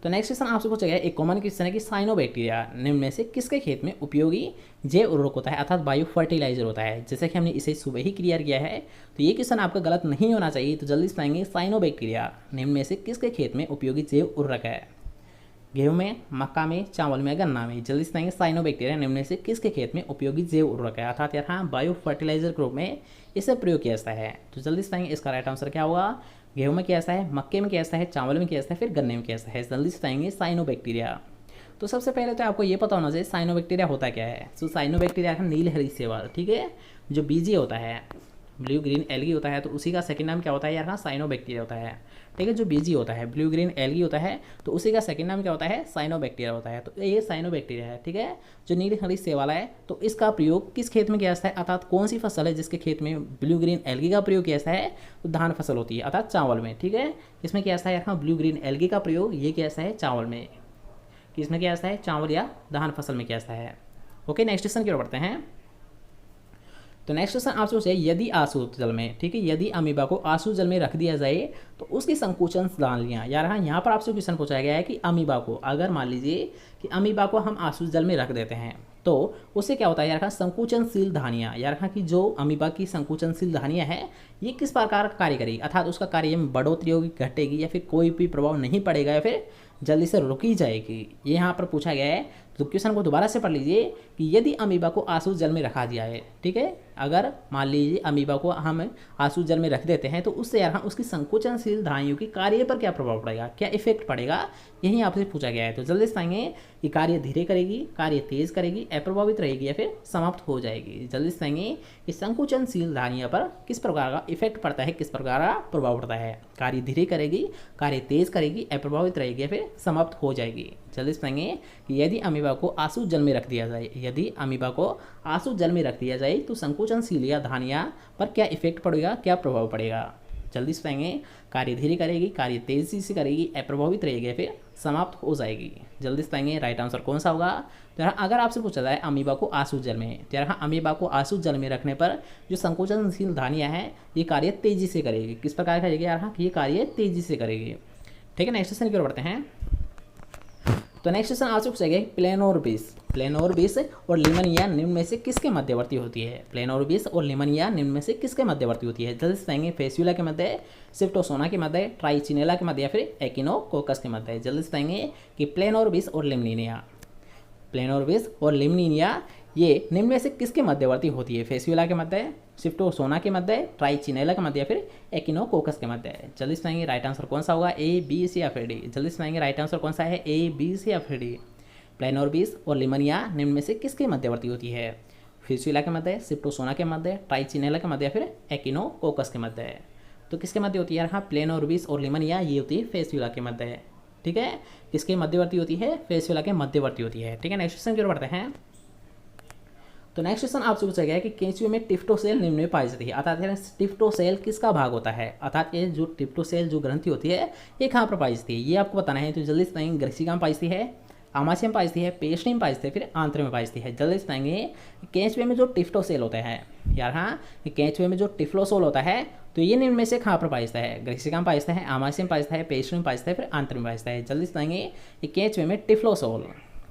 तो नेक्स्ट क्वेश्चन आपसे पूछा गया एक कॉमन क्वेश्चन है कि साइनोबैक्टीरिया निम्न में से किसके खेत में उपयोगी जैव उर्वरक होता है अर्थात बायो फर्टिलाइजर होता है। जैसे कि हमने इसे सुबह ही क्लियर किया है, तो ये क्वेश्चन आपका गलत नहीं होना चाहिए। तो जल्दी से बताएंगे साइनोबैक्टीरिया निम्न में से किसके खेत में उपयोगी जैव उर्वरक है। गेहूं में, मक्का में, चावल में, गन्ना में। जल्दी से बताएंगे साइनोबैक्टीरिया निम्न में से किसके खेत में उपयोगी जैव उर्वरक है अर्थात यहाँ बायो फर्टिलाइजर के रूप में इसे प्रयोग किया जाता है। तो जल्दी से बताएंगे इसका राइट आंसर क्या होगा। गेहूं में किया जाता है, मक्के में किया जाता है, चावल में किया जाता है, फिर गन्ने में किया जाता है। जल्दी से बताएंगे साइनोबैक्टीरिया। तो सबसे पहले तो आपको ये पता होना चाहिए साइनोबैक्टीरिया होता क्या है। तो साइनोबैक्टीरिया का नीलहरी शैवाल, ठीक है, जो बीजी होता है, ब्लू ग्रीन एल्गी होता है तो उसी का सेकंड नाम क्या होता है यार, हाँ साइनोबैक्टीरिया होता है। ठीक है, जो बीजी होता है ब्लू ग्रीन एल्गी होता है तो उसी का सेकंड नाम क्या होता है, साइनोबैक्टीरिया होता है। तो ये साइनोबैक्टीरिया है। ठीक है, जो नीली हरी सेब वाला है तो इसका प्रयोग किस खेत में किया जाता है, अर्थात कौन सी फसल है जिसके खेत में ब्लू ग्रीन एल्गी का प्रयोग किया जाता है, तो धान फसल होती है अर्थात चावल में। ठीक है, इसमें किया जाता है यहाँ ब्लू ग्रीन एल्गी का प्रयोग ये किया जाता है चावल में, किसमें किया जाता है, चावल या धान फसल में किया जाता है। ओके, नेक्स्ट क्वेश्चन की ओर बढ़ते हैं। तो नेक्स्ट क्वेश्चन आपसे पूछे यदि आसू जल में, ठीक है, यदि अमीबा को आसू जल में रख दिया जाए तो उसकी संकुचन प्रणालियाँ, यार हाँ यहाँ पर आपसे क्वेश्चन पूछा गया है कि अमीबा को, अगर मान लीजिए कि अमीबा को हम आसू जल में रख देते हैं तो उससे क्या होता है यार, संकुचनशील धानियाँ, यार कि जो अमीबा की संकुचनशील धानियाँ है ये किस प्रकार कार्य करेगी, अर्थात उसका कार्य में बढ़ोतरी होगी, घटेगी, या फिर कोई भी प्रभाव नहीं पड़ेगा, या फिर जल्दी से रुकी जाएगी, ये यहाँ पर पूछा गया है। तो क्वेश्चन को दोबारा से पढ़ लीजिए कि यदि अमीबा को आसू जल में रखा दिया है, ठीक है, अगर मान लीजिए अमीबा को हम आसू जल में रख देते हैं तो उससे यार उसकी संकुचनशील धानियों के कार्य पर क्या प्रभाव पड़ेगा, क्या इफेक्ट पड़ेगा, यही आपसे पूछा गया है। तो जल्दी से आएंगे कि कार्य धीरे करेगी, कार्य तेज करेगी, अप्रभावित रहेगी, या फिर समाप्त हो जाएगी। जल्दी से आएंगे कि संकुचनशील धानियों पर किस प्रकार का इफेक्ट पड़ता है, किस प्रकार का प्रभाव पड़ता है, कार्य धीरे करेगी, कार्य तेज करेगी, अप्रभावित रहेगी, या फिर समाप्त हो जाएगी। जल्दी से आएंगे कि यदि अमीबा को आसू जल में रख दिया जाए, यदि अमीबा को आसू जल में रख दिया जाए तो संकुचनशील या धानियाँ पर क्या इफेक्ट पड़ेगा, क्या प्रभाव पड़ेगा। जल्दी से आएंगे, कार्य धीरे करेगी, कार्य तेजी से करेगी, अप्रभावित रहेगी, फिर समाप्त हो जाएगी। जल्दी से आएंगे राइट आंसर कौन सा होगा। तो यहाँ अगर आपसे पूछा जाए अमीबा को आसू जल में, तो यहाँ अमीबा को आसू जल में रखने पर जो संकुचनशील धानियाँ हैं ये कार्य तेजी से करेगी, किस प्रकार करेगी यार, ये कार्य तेजी से करेगी। ठीक है, नेक्स्ट क्वेश्चन की ओर बढ़ते हैं। तो नेक्स्ट क्वेश्चन आपसे पूछा गया प्लेनोरबिस, प्लेनोरबिस और लिमनिया निम्न में से किसके मध्यवर्ती होती है, प्लेनोरबिस और लिमनिया निम्न में से किसके मध्यवर्ती होती है। जल्दी से आएंगे फेस्यूला के मध्य, शिफ्टोसोना के मध्य, ट्राइचिनेला के मध्य, या फिर एकिनोकोकस के मध्य। जल्दी से आएंगे कि प्लेनोरबिस और लिमनिया, प्लेनोरबिस और लिमनिया ये निम्न में से किसके मध्यवर्ती होती है, फेस्यूला के मध्य, शिफ्टोसोना के मध्य, ट्राइचिनेला के मध्य, या फिर एकिनोकोकस के मध्य। जल्दी से आएंगे राइट आंसर कौन सा होगा, ए, बी, सी या फिर डी। जल्दी से आएंगे राइट आंसर कौन सा है, ए, बी, सी या फिर डी। प्लेनोरबिस और लिमनिया निम्न में से किसके मध्यवर्ती होती है, फेस्यूला के मध्य, शिफ्टोसोना के मध्य, ट्राइचिनेला के मध्य, या फिर एकिनोकोकस के मध्य। तो किसके मध्य होती है यहाँ, प्लेनोरबिस और लिमनिया ये होती है फेस्यूला के मध्य। ठीक है, किसके मध्यवर्ती होती है, फेस्यूला के मध्यवर्ती होती है। ठीक है, नेक्स्ट क्वेश्चन की ओर बढ़ते हैं। तो नेक्स्ट क्वेश्चन आपसे पूछा गया है कि केंचुए में टिफ्टोसेल निम्न में पाई जाती है, अर्थात टिफ्टोसेल किसका भाग होता है, अर्थात ये जो टिफ्टोसेल जो ग्रंथि होती है ये कहाँ पर पाई जाती है, ये आपको बताना है। तो जल्दी से बताएंगे ग्रसिका में पाई जाती है, आमाशय में पाई जाती है, पेशनी में पाई जाती है, फिर आंत्र में पाई जाती है। जल्दी से बताएंगे केंचुए में जो टिफ्टोसेल होता है यार, हाँ केंचुए में जो टिफ्लोसोल होता है तो ये निम्न में से कहाँ पर पाई जाता है, ग्रसिका में पाई जाता है, आमाशय में पाई जाता है, पेशनी में पाई जाता है, फिर आंत्र में पाई जाता है। जल्दी से बताएंगे केंचुए में टिफ्लोसोल,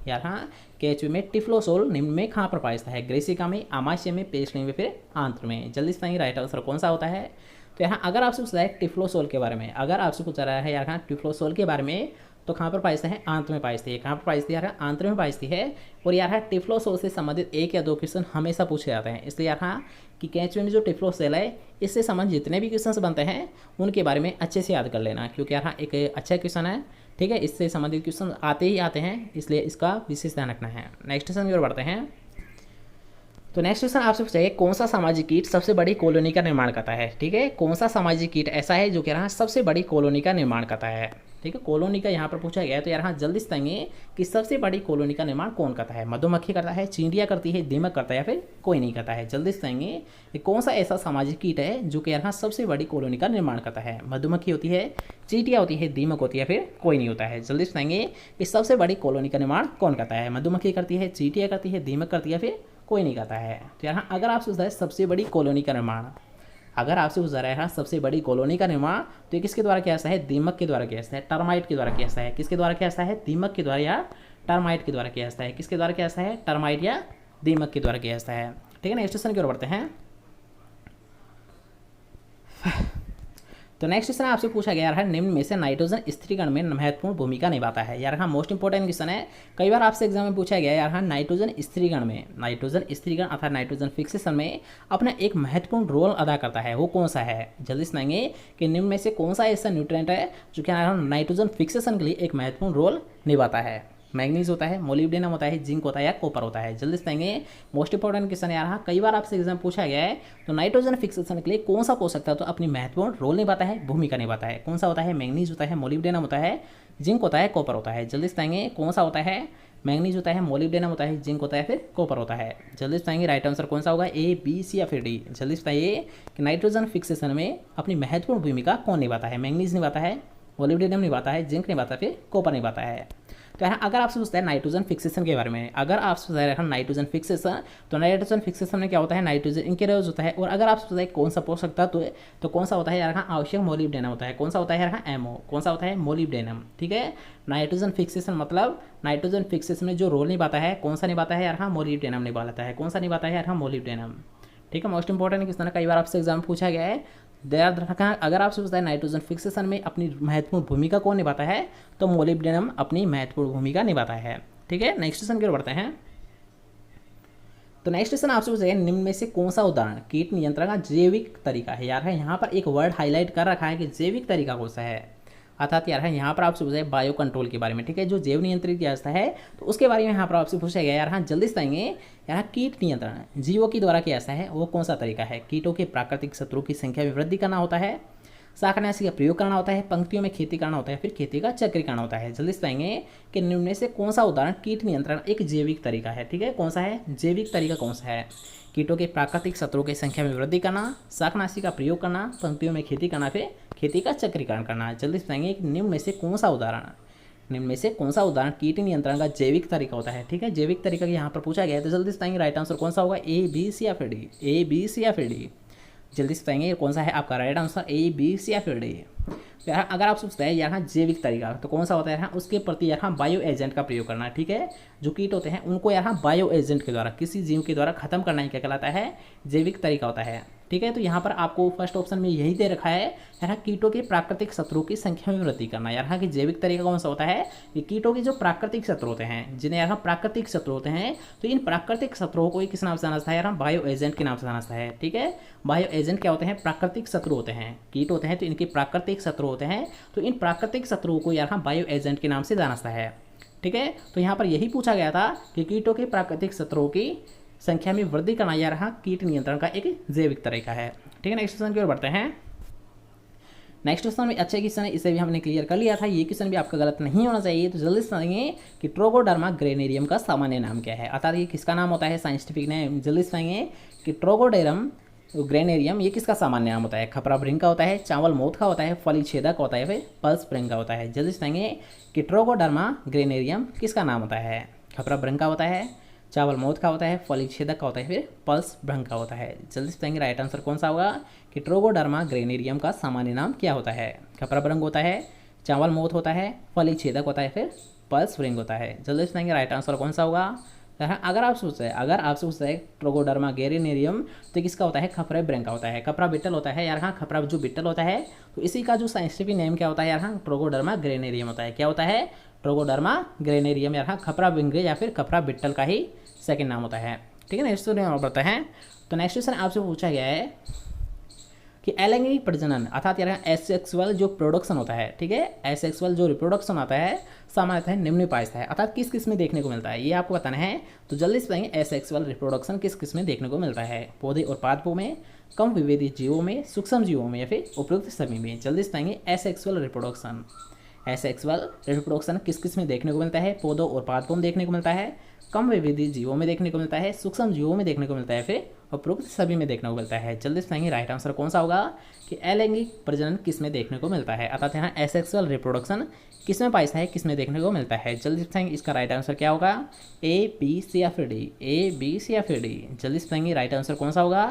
यार हाँ केंचुए में टिफ्लोसोल निम्न में कहाँ पर पाया जाता है, ग्रेसिका में, आमाशय में, पेशनी में, फिर आंत्र में। जल्दी से राइट आंसर कौन सा होता है। तो यहाँ अगर आपसे पूछा है टिफ्लोसोल के बारे में, अगर आपसे पूछा रहा है यार हाँ टिफ्लोसोल के बारे में तो कहाँ पर पाई जाता है, आंत्र में पाई जाती है। कहाँ पर पाई जाती है यार, आंत्र में पाई जाती है। और यार हाँ टिफ्लोसोल से संबंधित एक या दो क्वेश्चन हमेशा पूछे जाते हैं, इसलिए यार हाँ कि केंचुए में जो टिफ्लोसेल है इससे संबंधित जितने भी क्वेश्चन बनते हैं उनके बारे में अच्छे से याद कर लेना, क्योंकि यार हाँ एक अच्छा क्वेश्चन है। ठीक है, इससे संबंधित क्वेश्चन आते ही आते हैं, इसलिए इसका विशेष ध्यान रखना है। नेक्स्ट क्वेश्चन की ओर बढ़ते हैं। तो नेक्स्ट क्वेश्चन आपसे पूछा है कौन सा सामाजिक कीट सबसे बड़ी कॉलोनी का निर्माण करता है। ठीक है, कौन सा सामाजिक कीट ऐसा है जो कि यहाँ सबसे बड़ी कॉलोनी का निर्माण करता है। ठीक है, कॉलोनी का यहाँ पर पूछा गया है। तो यहाँ जल्दी से बताएंगे कि सबसे बड़ी कॉलोनी का निर्माण कौन करता है, मधुमक्खी करता है, चींटियाँ करती है, दीमक करता है, या फिर कोई नहीं करता है। जल्दी से बताएंगे कि कौन सा ऐसा सामाजिक कीट है जो कि यहाँ सबसे बड़ी कॉलोनी का निर्माण करता है, मधुमक्खी होती है, चींटियाँ होती है, दीमक होती है, फिर कोई नहीं होता है। जल्दी से बताएंगे कि सबसे बड़ी कॉलोनी का निर्माण कौन करता है, मधुमक्खी करती है, चींटियाँ करती है, दीमक करती है, फिर कोई नहीं करता है। तो यहाँ अगर आपसे पूछा है सबसे बड़ी कॉलोनी का निर्माण, अगर आपसे पूछा रहा है सबसे बड़ी कॉलोनी का निर्माण तो ये किसके द्वारा किया जाता है, दीमक के द्वारा किया जाता है, टर्माइट के द्वारा किया जाता है। किसके द्वारा किया जाता है, दीमक के द्वारा या टर्माइट के द्वारा किया जाता है। किसके द्वारा किया जाता है, टर्माइट या दीमक के द्वारा किया जाता है। ठीक है, नेक्स्ट क्वेश्चन की ओर बढ़ते हैं। तो नेक्स्ट क्वेश्चन आपसे पूछा गया है निम्न में से नाइट्रोजन स्थिरीकरण में महत्वपूर्ण भूमिका निभाता है। यार हाँ मोस्ट इंपॉर्टेंट क्वेश्चन है, कई बार आपसे एग्जाम में पूछा गया यार हाँ नाइट्रोजन स्थिरीकरण में, नाइट्रोजन स्थिरीकरण अर्थात नाइट्रोजन फिक्सेशन में अपना एक महत्वपूर्ण रोल अदा करता है, वो कौन सा है। जल्दी सुनाएंगे कि निम्न में से कौन सा ऐसा न्यूट्रिएंट है जो कि नाइट्रोजन फिक्सेशन के लिए एक महत्वपूर्ण रोल निभाता है। मैग्नीज होता है, मोलिब्डेनम होता है, जिंक होता है या कॉपर होता है। जल्दी से बताएंगे। मोस्ट इंपॉर्टेंट क्वेश्चन यार, हाँ कई बार आपसे एग्जाम पूछा गया है। तो नाइट्रोजन फिक्सेशन के लिए कौन सा पोषक तत्व अपनी महत्वपूर्ण रोल निभाता है, भूमिका निभाता है? कौन सा होता है? मैग्नीज होता है, मोलिब्डेनम होता है, जिंक होता है, कॉपर होता है। जल्दी से बताएंगे कौन सा होता है? मैग्नीज होता है, मोलिब्डेनम होता है, जिंक होता है, फिर कॉपर होता है। जल्दी से बताएंगे राइट आंसर कौन सा होगा, ए, बी, सी या फिर डी? जल्दी से बताइए कि नाइट्रोजन फिक्सेशन में अपनी महत्वपूर्ण भूमिका कौन निभाता है? मैग्नीज निभाता है, मोलिब्डेनम निभाता है, जिंक निभाता है, फिर कॉपर निभाता है। तो यहाँ अगर आपसे पूछता है नाइट्रोजन फिक्सेशन के बारे में, अगर आपसे पूछता है नाइट्रोजन फिक्सेशन, तो नाइट्रोजन फिक्सेशन में क्या होता है? नाइट्रोजन इनकेरेज होता है। और अगर आपसे पूछता है कौन सा पोषक तत्व तो कौन सा होता है यार? आवश्यक मोलिब्डेनम होता है। कौन सा होता है यार? एमओ। कौन सा होता है? मोलिब्डेनम। ठीक है, नाइट्रोजन फिक्सेशन मतलब नाइट्रोजन फिक्सेशन में जो रोल निभाता है, कौन सा निभाता है यार? मोलिब्डेनम निभाता है। कौन सा निभाता है यार? मोलिब्डेनम। ठीक है, मोस्ट इंपॉर्टेंट क्वेश्चन कई बार आपसे एग्जाम पूछा गया है। याद रखना, अगर आपसे पूछता है नाइट्रोजन फिक्सेशन में अपनी महत्वपूर्ण भूमिका कौन निभाता है, तो मोलिब्डेनम अपनी महत्वपूर्ण भूमिका निभाता है। ठीक है, नेक्स्ट क्वेश्चन की ओर बढ़ते हैं। तो नेक्स्ट क्वेश्चन आपसे पूछा गया निम्न में से कौन सा उदाहरण कीट नियंत्रण का जैविक तरीका है? यार है यहाँ पर एक वर्ड हाईलाइट कर रखा है कि जैविक तरीका कौन सा है। अर्थात यार है यहाँ पर आपसे पूछा है बायो कंट्रोल के बारे में। ठीक है, जो जैव नियंत्रित व्यवस्था है तो उसके बारे में यहाँ पर आपसे पूछा गया। यार हाँ जल्दी से बताएंगे यार, कीट नियंत्रण जीवों के द्वारा किया जाता है वो कौन सा तरीका है? कीटों के प्राकृतिक शत्रुओं की संख्या में वृद्धि करना होता है, शाकनाशी का प्रयोग करना होता है, पंक्तियों में खेती करना होता है, फिर खेती का चक्रीकरण होता है। जल्दी से बताएंगे कि निम्न में से कौन सा उदाहरण कीट नियंत्रण एक जैविक तरीका है? ठीक है, कौन सा है? जैविक तरीका कौन सा है? कीटों के प्राकृतिक शत्रुओं की संख्या में वृद्धि करना, शाकनाशी का प्रयोग करना, पंक्तियों में खेती करना, फिर खेती का चक्रीकरण करना। जल्दी से बताएंगे कि निम्न में से कौन सा उदाहरण, निम्न में से कौन सा उदाहरण कीट नियंत्रण का जैविक तरीका होता है? ठीक है, जैविक तरीका यहाँ पर पूछा गया है। तो जल्दी से बताएंगे राइट आंसर कौन सा होगा, ए, बी, सी या फिर डी? ए, बी, सी या फिर डी? जल्दी से बताएंगे कौन सा है आपका राइट आंसर, ए, बी, सी या फिर डी? यार अगर आप सोचते हैं यहाँ जैविक तरीका तो कौन सा होता है? यहाँ उसके प्रति यहाँ बायो एजेंट का प्रयोग करना। ठीक है, जो कीट होते हैं उनको यहाँ बायो एजेंट के द्वारा, किसी जीव के द्वारा खत्म करना ही क्या कहलाता है? जैविक तरीका होता है। ठीक है, तो यहाँ पर आपको फर्स्ट ऑप्शन में यही दे रखा है यार, कीटों के प्राकृतिक शत्रुओं की संख्या में वृद्धि करना। यार कि जैविक तरीका कौन सा होता है? ये कीटों के जो प्राकृतिक शत्रु होते हैं, जिन्हें यहाँ प्राकृतिक शत्रु होते हैं, तो इन प्राकृतिक शत्रुओं को किस नाम से जाना जाता है? यार बायो एजेंट के नाम से जाना जाता है। ठीक है, बायो एजेंट क्या होते हैं? प्राकृतिक शत्रु होते हैं। कीट होते हैं तो इनके प्राकृतिक शत्रु होते हैं, तो इन प्राकृतिक शत्रुओं को यहाँ बायो एजेंट के नाम से जाना जाता है। ठीक है, तो यहाँ पर यही पूछा गया था कि कीटों के प्राकृतिक शत्रुओं की संख्या में वृद्धि करना यार कीट नियंत्रण का एक जैविक तरीका है। ठीक है, नेक्स्ट क्वेश्चन की ओर बढ़ते हैं। नेक्स्ट क्वेश्चन में अच्छे क्वेश्चन है, इसे भी हमने क्लियर कर लिया था, ये क्वेश्चन भी आपका गलत नहीं होना चाहिए। तो जल्दी से बताएंगे कि ट्रोगोडर्मा ग्रेनेरियम का सामान्य नाम क्या है? अर्थात ये किसका नाम होता है? Scientific name. जल्दी से बताएंगे कि ट्रोगोडर्म ग्रेनेरियम ये किसका सामान्य नाम होता है? खपरा भृंग का होता है, चावल मोथ का होता है, फली छेदक होता है, फिर पल्स भृंग का होता है। जल्दी से बताएंगे कि ट्रोगोडर्मा ग्रेनेरियम किसका नाम होता है? खपरा भृंग का होता है, चावल मोथ का होता है, फली छेदक का होता है, फिर पल्स भृंग का होता है। जल्दी से बताएंगे राइट आंसर कौन सा होगा कि ट्रोगोडर्मा ग्रेनेरियम का सामान्य नाम क्या होता है? खपरा भृंग होता है, चावल मोथ होता है, फली छेदक होता है, फिर पल्स भृंग होता है। जल्दी से बताएंगे राइट आंसर कौन सा होगा। अगर आप सोचते हैं ट्रोगोडर्मा ग्रेनेरियम तो किसका होता है? खपरा भृंग का होता है। खपरा बिट्टल होता है यार, हाँ खपरा जो बिट्टल होता है तो इसी का जो साइंटिफिक नेम क्या होता है यार? हाँ ट्रोगोडर्मा ग्रेनेरियम होता है। क्या होता है? ट्रोगोडर्मा ग्रेनेरियम यार, हाँ खपरा भृंग या फिर खपरा बिट्टल का ही सेकंड नाम होता है। ठीक है, नेक्स्ट क्वेश्चन और बढ़ते हैं। तो नेक्स्ट क्वेश्चन आपसे पूछा गया है कि अलैंगिक प्रजनन अर्थात यार एसेक्सुअल जो प्रोडक्शन होता है, ठीक है, एसेक्सुअल जो रिप्रोडक्शन आता है सामान्यतः निम्न पायस्था है, अर्थात किस किस में देखने को मिलता है ये आपको बताना है। तो जल्दी से बताएंगे एसेक्सुअल रिप्रोडक्शन किस किस में देखने को मिलता है? पौधे और पादपों में, कम विभेदित जीवों में, सूक्ष्म जीवों में, या फिर उपयुक्त सभी में। जल्दी से बताएंगे एसेक्सुअल रिप्रोडक्शन, एसेक्सुअल रिप्रोडक्शन किस किस में देखने को मिलता है? पौधों और पादपों में देखने को मिलता है, कम विभेदित जीवों में देखने को मिलता है, सूक्ष्म जीवों में देखने को मिलता है, फिर उपरोक्त सभी में देखने को मिलता है। जल्दी से बताएंगे राइट आंसर कौन सा होगा कि अलैंगिक प्रजनन किस में देखने को मिलता है? अर्थात यहाँ एसेक्सुअल रिप्रोडक्शन किस में पायस्था है, किस में देखने को मिलता है? जल्दी से बताएंगे इसका राइट आंसर क्या होगा, ए, बी, सी या फिर डी? ए, बी, सी या फिर डी? जल्दी से बताएंगे राइट आंसर कौन सा होगा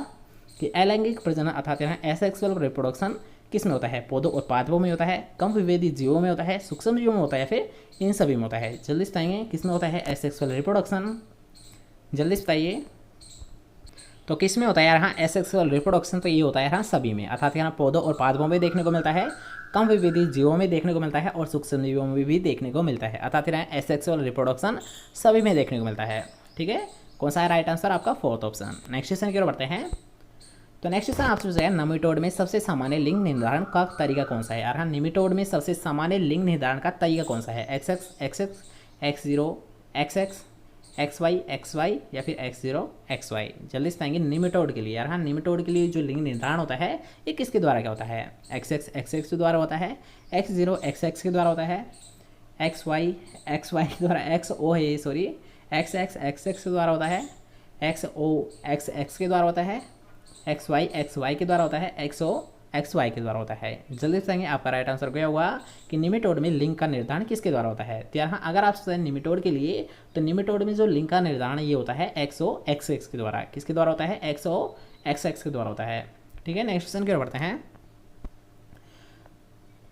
कि अलैंगिक प्रजनन अर्थात यहाँ एसेक्सुअल रिप्रोडक्शन किस में होता है? पौधों और पादपों में होता है, कम विभेदित जीवों में होता है, सूक्ष्म जीवों में होता है, फिर इन सभी में होता है। जल्दी से बताएंगे किस में होता है एसेक्सुअल रिप्रोडक्शन? जल्दी से बताइए तो किस में होता है यार? हाँ एसेक्सुअल रिप्रोडक्शन तो ये होता है हाँ सभी में, अर्थात यहाँ पौधों और पादपों में देखने को मिलता है, कम विभेदित जीवों में देखने को मिलता है और सूक्ष्म जीवों में भी देखने को मिलता है, अर्थात यहाँ एसेक्सुअल रिप्रोडक्शन सभी में देखने को मिलता है। ठीक है, कौन सा है राइट आंसर? आपका फोर्थ ऑप्शन। नेक्स्ट क्वेश्चन की ओर बढ़ते हैं। तो नेक्स्ट क्वेश्चन आपसे पूछा है निमेटोड में सबसे सामान्य लिंग निर्धारण का तरीका कौन सा है? यार हाँ निमेटोड में सबसे सामान्य लिंग निर्धारण का तरीका कौन सा है? x0 xx, xy या फिर x0 xy। जल्दी से आएंगे निमेटोड के लिए। यार हाँ, निमेटोड के लिए जो लिंग निर्धारण होता है ये किसके द्वारा क्या होता है? xx के द्वारा होता है, x0 xx के द्वारा होता है, xy के द्वारा, xo है सॉरी, xx के द्वारा होता है, xo xx के द्वारा होता है, xy के द्वारा होता है, xo xy के द्वारा होता है। जल्दी से आपका राइट आंसर क्या होगा कि निमेटोड में लिंग का निर्धारण किसके द्वारा होता है? तो यहाँ अगर आप निमेटोड के लिए, तो निमेटोड में जो लिंग का निर्धारण ये होता है xo xx के द्वारा। किसके द्वारा होता है? xo xx के द्वारा होता है। ठीक है, नेक्स्ट क्वेश्चन की ओर बढ़ते हैं।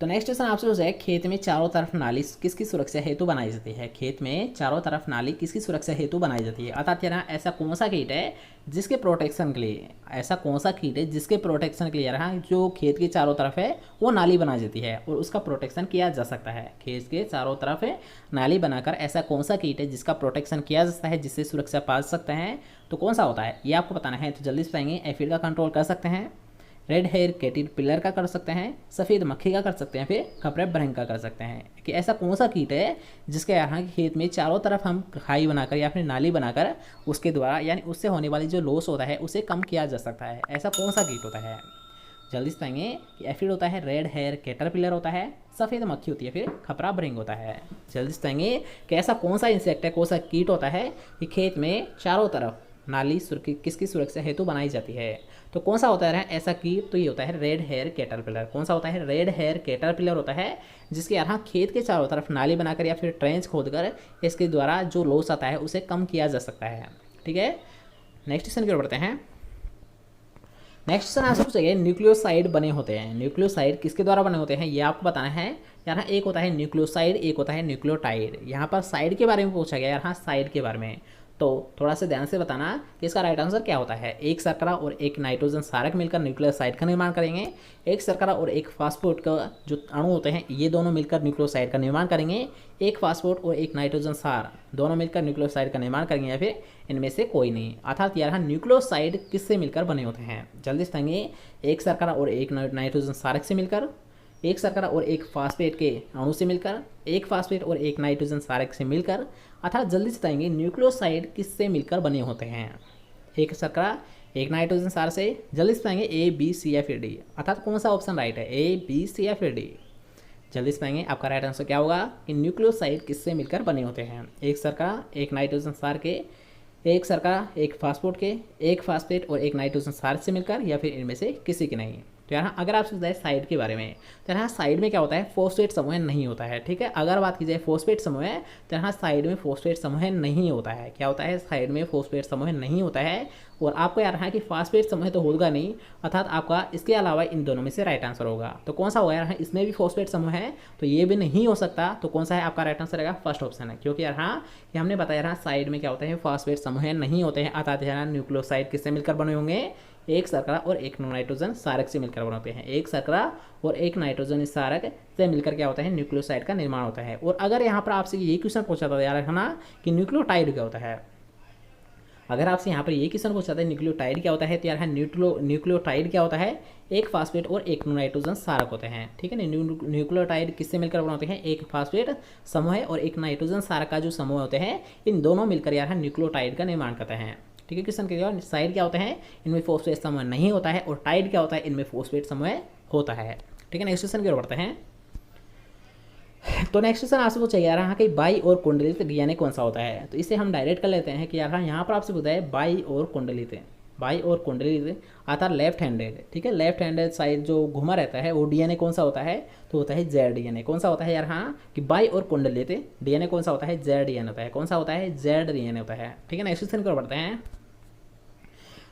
तो नेक्स्ट क्वेश्चन आपसे पूछा है, खेत में चारों तरफ नाली किसकी सुरक्षा हेतु बनाई जाती है? खेत में चारों तरफ नाली किसकी सुरक्षा हेतु बनाई जाती है? अर्थात यहाँ ऐसा कौन सा कीट है जिसके प्रोटेक्शन के लिए, ऐसा कौन सा कीट है जिसके प्रोटेक्शन के लिए यहाँ जो खेत के चारों तरफ है वो नाली बनाई जाती है और उसका प्रोटेक्शन किया जा सकता है। खेत के चारों तरफ नाली बनाकर ऐसा कौन सा कीट है जिसका प्रोटेक्शन किया जा सकता है, जिससे सुरक्षा पा सकते हैं, तो कौन सा होता है ये आपको बताना है। तो जल्दी से पाएंगे, एफिड का कंट्रोल कर सकते हैं, रेड हेयर कैटरपिलर का कर सकते हैं, सफ़ेद मक्खी का कर सकते हैं, फिर खपरे भृंग का कर सकते हैं। कि ऐसा कौन सा कीट है जिसके यहाँ खेत में चारों तरफ हम खाई बनाकर या फिर नाली बनाकर उसके द्वारा यानी उससे होने वाली जो लॉस होता है उसे कम किया जा सकता है। ऐसा कौन सा कीट होता है? जल्दी से पाएंगे कि एफिड होता है, रेड हेयर कैटरपिलर होता है, सफ़ेद मक्खी होती है, फिर खपरा भृंग होता है। जल्दी से पाएंगे कि ऐसा कौन सा इंसेक्ट है, कौन सा कीट होता है कि खेत में चारों तरफ नाली किसकी सुरक्षा हेतु बनाई जाती है? तो कौन सा होता है ऐसा कीट? तो ये होता है रेड हेयर कैटरपिलर। कौन सा होता है? रेड हेयर कैटरपिलर होता है, जिसके यहाँ खेत के चारों तरफ नाली बनाकर या फिर ट्रेंच खोदकर इसके द्वारा जो लॉस आता है उसे कम किया जा सकता है। ठीक है, नेक्स्ट क्वेश्चन की ओर बढ़ते हैं। नेक्स्ट क्वेश्चन आपसे पूछेंगे, न्यूक्लियोसाइड बने होते हैं, न्यूक्लियोसाइड किसके द्वारा बने होते हैं ये आपको बताना है। यहाँ एक होता है न्यूक्लियोसाइड, एक होता है न्यूक्लियोटाइड। यहाँ पर साइड के बारे में पूछा गया, यहाँ साइड के बारे में, तो थोड़ा सा ध्यान से बताना कि इसका राइट आंसर क्या होता है। एक शर्करा और एक नाइट्रोजन क्षारक मिलकर न्यूक्लियोसाइड का निर्माण करेंगे। एक शर्करा और एक फास्फोट का जो अणु होते हैं ये दोनों मिलकर न्यूक्लियोसाइड का निर्माण करेंगे। एक फास्फोट और एक नाइट्रोजन क्षार दोनों मिलकर न्यूक्लियोसाइड का निर्माण करेंगे, या फिर इनमें से कोई नहीं। अर्थात यहाँ न्यूक्लियोसाइड किससे मिलकर बने होते हैं? जल्दी से बताएंगे, एक शर्करा और एक नाइट्रोजन क्षारक से मिलकर, एक शर्करा और एक फास्फेट के अणु से मिलकर, एक फास्फेट और एक नाइट्रोजन क्षारक से मिलकर। अर्थात जल्दी से बताएंगे न्यूक्लियोसाइड किससे मिलकर बने होते हैं? एक शर्करा, एक नाइट्रोजन क्षार से। जल्दी से बताएंगे ए, बी, सी या फिर डी। अर्थात कौन सा ऑप्शन राइट है, ए, बी, सी या फिर डी? जल्दी से बताएंगे आपका राइट आंसर क्या होगा कि न्यूक्लियोसाइड किससे मिलकर बने होते हैं? एक शर्करा, एक नाइट्रोजन क्षार के, एक शर्करा, एक फास्फोट के, एक फास्फेट और एक नाइट्रोजन क्षार से मिलकर, या फिर इनमें से किसी के नहीं। तो यहाँ अगर आप सोचते हैं साइड के बारे में, तो यहाँ साइड में क्या होता है? फोस्फेट समूह नहीं होता है। ठीक है, अगर बात की जाए फोस्फेट समूह तो यहाँ साइड में फोस्फेट समूह नहीं होता है। क्या होता है? साइड में फोस्फेट समूह नहीं होता है। और आपको याद है कि फास्फेट समूह तो होगा नहीं, अर्थात आपका इसके अलावा इन दोनों में से राइट आंसर होगा। तो कौन सा होगा यार? इसमें भी फोस्फेट समूह है तो ये भी नहीं हो सकता। तो कौन सा है आपका राइट आंसर रहेगा? फर्स्ट ऑप्शन है, क्योंकि यहाँ कि हमने बताया यहाँ साइड में क्या होता है? फास्फेट समूह नहीं होते हैं। अर्थात यहाँ न्यूक्लियोसाइड किससे मिलकर बने होंगे? एक शर्करा और एक नाइट्रोजन क्षारक से मिलकर बनाते हैं। एक शर्करा और एक नाइट्रोजन क्षारक से मिलकर क्या होता है? न्यूक्लियोसाइड का निर्माण होता है। और अगर यहाँ पर आपसे ये क्वेश्चन पूछा था यार है ना कि न्यूक्लियोटाइड क्या होता है, अगर आपसे यहाँ पर ये क्वेश्चन पूछा था न्यूक्लियोटाइड क्या होता है, तो यार है न्यूक्लियोटाइड क्या होता है? एक फास्फेट और एक नाइट्रोजन क्षारक होते हैं। ठीक है ना, न्यूक्लियोटाइड किससे मिलकर बनाते हैं? एक फास्फेट समूह और एक नाइट्रोजन क्षारक का जो समूह होते हैं इन दोनों मिलकर यार है न्यूक्लियोटाइड का निर्माण करते हैं। ठीक है, क्वेश्चन क्लियर। साइड क्या होता है? इनमें फोस्फेट समूह नहीं होता है। और टाइड क्या होता है? इनमें फोस्फेट समूह होता है। ठीक है, नेक्स्ट क्वेश्चन की ओर बढ़ते हैं। तो नेक्स्ट क्वेश्चन आपसे पूछा गया यहाँ कि बाई और कुंडलित डीएनए कौन सा होता है? तो इसे हम डायरेक्ट कर लेते हैं कि यार यहाँ पर आपसे पूछा है बाई और कुंडलित, बाई और कुंडलित अर्थात लेफ्ट हैंडेड। ठीक है, लेफ्ट हैंडेड साइड जो घुमा रहता है वो डीएनए कौन सा होता है? तो होता है जेड डीएनए। कौन सा होता है यार? हाँ कि बाई और कुंडलित डीएनए कौन सा होता है? जेड डीएनए होता है। कौन सा होता है? जेड डीएनए होता है। ठीक है, नेक्स्ट क्वेश्चन की ओर बढ़ते हैं।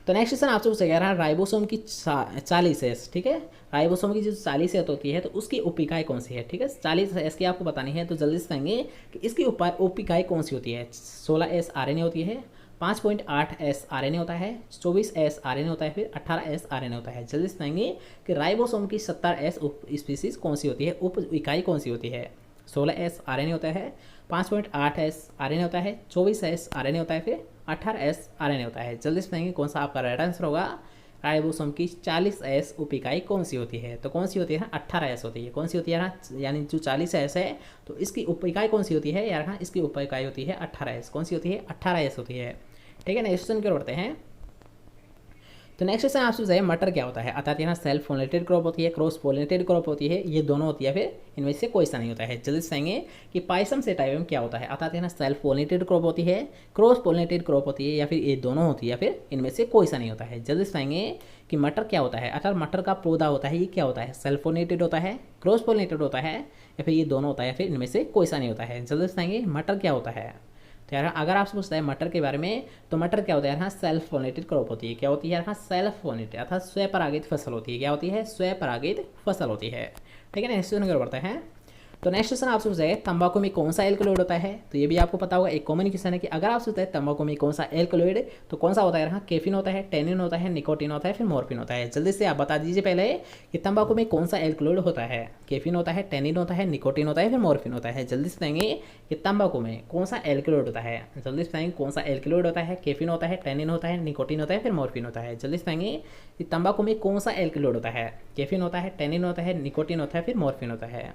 तो नेक्स्ट क्वेश्चन आपसे पूछा गया है राइबोसोम की 40 एस। ठीक है, राइबोसोम की जो 40 एस होती है तो उसकी उपिकाई कौन सी है? ठीक है, 40 एस की आपको बतानी है। तो जल्दी से कहेंगे कि इसकी उपिकाई कौन सी होती है? 16 एस आरएनए होती है, 5.8 एस आरएनए होता है, 24 एस आरएनए होता है, फिर 18 एस आरएनए होता है। जल्दी से कहेंगे कि राइबोसोम की 70 एस उप स्पीसीज कौन सी होती है, उप इकाई कौन सी होती है? 16 एस आरएनए होता है, 5.8 एस आरएनए होता है, 24 एस आरएनए होता है, फिर 18 एस आरएनए होता है। जल्दी से बताएंगे कौन सा आपका राइट आंसर होगा राइबोसोम की 40S उप इकाई कौन सी होती है? तो कौन सी होती है? 18S होती है। कौन सी होती है यहाँ? यानी जो 40S है तो इसकी उप इकाई कौन सी होती है यार? हाँ, इसकी उप इकाई होती है 18S। कौन सी होती है? 18S होती है। ठीक है, नेक्स्ट क्वेश्चन की ओर बढ़ते हैं। तो नेक्स्ट क्वेश्चन आपसे पूछा है मटर क्या होता है? अर्थात यहाँ सेल्फ पोलिनेटेड क्रॉप होती है, क्रॉस पोलिनेटेड क्रॉप होती है, ये दोनों होती है, फिर इनमें से कोई सा नहीं होता है। जल्दी से कहेंगे कि पाइसम सेटाइवम क्या होता है? अर्थात यहाँ सेल्फ पोलिनेटेड क्रॉप होती है, क्रॉस पोलिनेटेड क्रॉप होती है, या फिर ये दोनों होती है, या फिर इनमें से कोई सा नहीं होता है। जल्दी से कहेंगे कि मटर क्या होता है? अर्थात मटर का पौधा होता है, ये क्या होता है? सेल्फ पोलिनेटेड होता है, क्रॉस पोलिनेटेड होता है, या फिर ये दोनों होता है, या फिर इनमें से कोई सा नहीं होता है। जल्दी से कहेंगे मटर क्या होता है? तो यार अगर आपसे पूछता है मटर के बारे में, तो मटर क्या होता है? यहाँ सेल्फ पोलिनेटेड क्रॉप होती है। क्या होती है यार? हाँ, सेल्फ पोलिनेटेड अर्थात स्वपरागित फसल होती है। क्या होती है? स्वपरागित फसल होती है। ठीक है ना, नेक्स्ट क्वेश्चन की ओर बढ़ते हैं। तो नेक्स्ट क्वेश्चन आपसे पूछा है तंबाकू में कौन सा एल्कलॉइड होता है? तो ये भी आपको पता होगा, एक कॉमन क्वेश्चन है कि अगर आपसे पूछता है तंबाकू में कौन सा एल्कलॉइड, तो कौन सा होता है? हाँ, कैफीन होता है, टेनिन होता है, निकोटीन होता है, फिर मॉर्फिन होता है। जल्दी से आप बता दीजिए पहले कि तंबाकू में कौन सा एल्कलॉइड होता है? कैफीन होता है, टेनिन होता है, निकोटीन होता है, फिर मॉर्फिन होता है। जल्दी से बताएंगे कि तंबाकू में कौन सा एल्कलॉइड होता है? जल्दी से बताएंगे कौन सा एल्कलॉइड होता है? कैफीन होता है, टेनिन होता है, निकोटीन होता है, फिर मॉर्फिन होता है। जल्दी से बताएंगे कि तंबाकू में कौन सा एल्कलॉइड होता है? कैफीन होता है, टेनिन होता है, निकोटीन होता है, फिर मॉर्फिन होता है।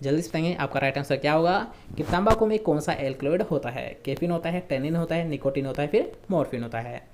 जल्दी से बताएंगे आपका राइट आंसर क्या होगा कि तंबाकू में कौन सा एल्कलॉइड होता है? कैफीन होता है, टेनिन होता है, निकोटीन होता है, फिर मॉर्फिन होता है।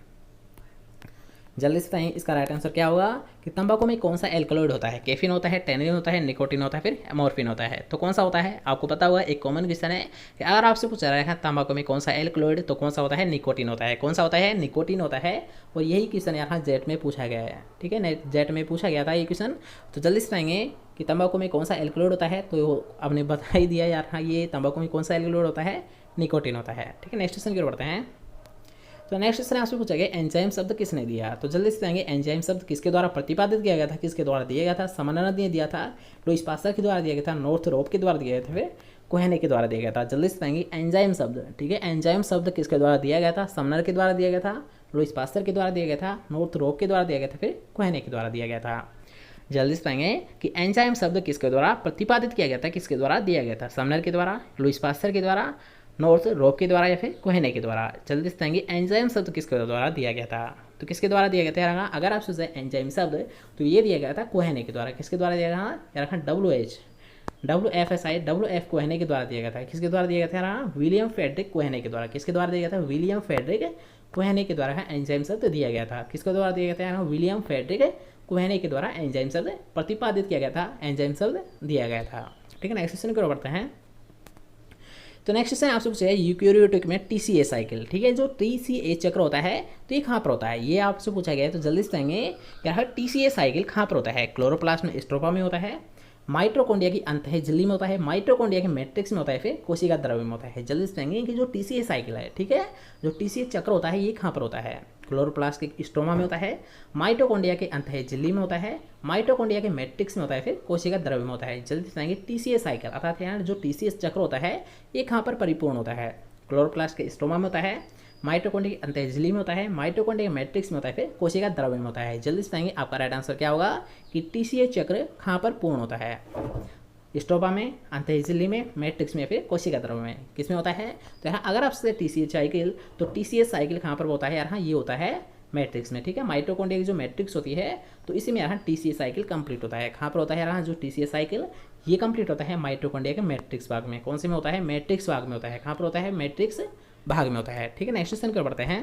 जल्दी से बताएं इसका राइट आंसर क्या होगा कि तंबाकू में कौन सा एल्कलॉइड होता है? कैफीन होता है, टेनिन होता है, निकोटीन होता है, फिर मॉर्फिन होता है। तो कौन सा होता है? आपको पता होगा, एक कॉमन क्वेश्चन है कि अगर आपसे पूछा रहा है तंबाकू में कौन सा एल्कलॉइड, तो कौन सा होता है? निकोटीन होता है। कौन सा होता है? निकोटीन होता है। और यही क्वेश्चन यहाँ जेट में पूछा गया है। ठीक है, जेट में पूछा गया था ये क्वेश्चन। तो जल्दी से बताएंगे कि तंबाकू में कौन सा एल्कलॉइड होता है? तो आपने बता ही दिया यार, हाँ, ये तंबाकू में कौन सा एल्कलॉइड होता है? निकोटीन होता है। ठीक है, नेक्स्ट क्वेश्चन की ओर बढ़ते हैं। तो नेक्स्ट क्वेश्चन आपसे पूछा गया एंजाइम शब्द किसने दिया? तो जल्दी से जाएंगे एंजाइम शब्द किसके द्वारा प्रतिपादित किया गया था? किसके द्वारा दिया गया था? समानंद ने दिया था, लुईस पास्चर के द्वारा दिया गया था, नॉर्थरोप के द्वारा दिया गया था, फिर कोहेने के द्वारा दिया गया था। जल्दी से जाएंगे एंजाइम शब्द। ठीक है, एंजाइम शब्द किसके द्वारा दिया गया था? समनर के द्वारा दिया गया था, लुईस पास्चर के द्वारा दिया गया था, नॉर्थरोप के द्वारा दिया गया था, फिर कोहेने के द्वारा दिया गया था। जल्दी से पाएंगे कि एंजाइम शब्द किसके द्वारा प्रतिपादित किया गया था? किसके द्वारा दिया गया था? समनर के द्वारा, लुईस पास्चर के द्वारा, नॉर्थरोप के द्वारा, या फिर कोहेने के द्वारा। जल्दी से बताएंगे एंजाइम शब्द किसके द्वारा दिया गया था? तो किसके द्वारा दिया गया था? अगर आप सोचते हैं एंजाइम शब्द, तो ये दिया गया था कोहेने के द्वारा। किसके द्वारा दिया गया था? यार WF कोहेने के द्वारा दिया गया था। किसके द्वारा दिया गया था? विलियम फेडरिक कोहेने के द्वारा। किसके द्वारा दिया गया था? विलियम फेडरिक कोहेने के द्वारा एंजाइम शब्द दिया गया था। किसके द्वारा दिया गया था? विलियम फेडरिक कोहेने के द्वारा एंजाइम शब्द प्रतिपादित किया गया था, एंजाइम शब्द दिया गया था। ठीक है, नेक्स्ट क्वेश्चन की ओर बढ़ते हैं। तो नेक्स्ट क्वेश्चन आपसे पूछा है यूकैरियोटिक में TCA साइकिल। ठीक है, जो TCA चक्र होता है तो ये कहाँ पर होता है? ये आपसे पूछा गया है। तो जल्दी से बताएंगे यार TCA साइकिल कहाँ पर होता है? क्लोरोप्लास्ट में, स्ट्रोमा में होता है, माइटोकॉन्ड्रिया की अंतः झिल्ली में होता है, माइटोकॉन्ड्रिया के मैट्रिक्स में होता है, फिर कोशिका द्रव्य में होता है। जल्दी से बताएंगे कि जो TCA साइकिल है, ठीक है, जो TCA चक्र होता है ये कहाँ पर होता है? क्लोरोप्लास्ट के स्ट्रोमा में होता है, माइटोकॉन्ड्रिया के अंतः झिल्ली में होता है, माइटोकॉन्ड्रिया के मैट्रिक्स में होता है, फिर कोशिका द्रव्य में होता है। जल्दी से बताएंगे TCA साइकिल अर्थात यहाँ जो TCA चक्र होता है ये कहाँ पर परिपूर्ण होता है? क्लोरोप्लास्ट के स्ट्रोमा में होता है, माइटोकॉन्ड्रिया के अंतः झिल्ली में होता है, माइटोकॉन्ड्रिया के मैट्रिक्स में होता है, फिर कोशिका द्रव्य में होता है। जल्दी से बताएंगे आपका राइट आंसर क्या होगा कि TCA चक्र कहाँ पर पूर्ण होता है? स्ट्रोमा में, अंतः झिल्ली में, मैट्रिक्स में, फिर कोशिका द्रव्य में। किस में होता है? तो यहाँ अगर आपसे TCA साइकिल, तो TCA साइकिल कहाँ पर होता है यार? हाँ, ये होता है मैट्रिक्स में। ठीक है, माइटोकॉन्ड्रिया की जो मैट्रिक्स होती है तो इसी में यहाँ TCA साइकिल कंप्लीट होता है। कहाँ पर होता है यहाँ जो TCA साइकिल ये कंप्लीट होता है? माइटोकॉन्ड्रिया के मैट्रिक्स भाग में। कौन से में होता है? मैट्रिक्स भाग में होता है। कहाँ पर होता है? मैट्रिक्स भाग में होता है। ठीक है, नेक्स्ट क्वेश्चन कर बढ़ते हैं।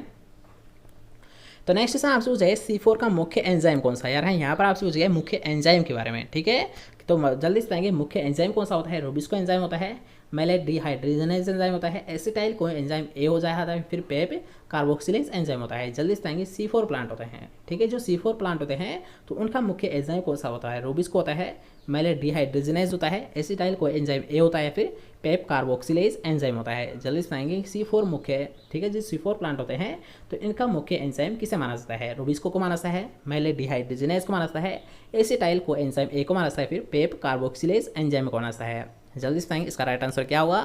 तो नेक्स्ट क्वेश्चन आपसे पूछा है C4 का मुख्य एंजाइम कौन सा है? यार यहाँ पर आपसे पूछा है मुख्य एंजाइम के बारे में। ठीक है, तो जल्दी से बताएंगे मुख्य एंजाइम कौन सा होता है? रूबिस्को एंजाइम होता है, मेलेट डिहाइड्रोजनेज एंजाइम होता है, एसिटाइल को एंजाइम ए हो जाता है, फिर पेप कार्बोक्सिलेज एंजाइम होता है। जल्दी से बताएंगे C4 प्लांट होते हैं। ठीक है, जो C4 प्लांट होते हैं तो उनका मुख्य एंजाइम कौन सा होता है? रूबिस्को होता है, मेलेट डिहाइड्रोजनेज होता है, एसिटाइल को एंजाइम ए होता है, फिर पेप कार्बोक्सिलेज एंजाइम होता है। जल्दी से बताएंगे C4 मुख्य। ठीक है, जो C4 प्लांट होते हैं तो इनका मुख्य एंजाइम किसे माना जाता है? रूबिस्को को माना जाता है, मेलेट डिहाइड्रोजनेज को माना जाता है, एसिटाइल को एंजाइम ए को माना जाता है, फिर पेप कार्बोक्सिलेज एंजाइम को माना जाता है। जल्दी से बताएंगे इसका राइट आंसर क्या होगा?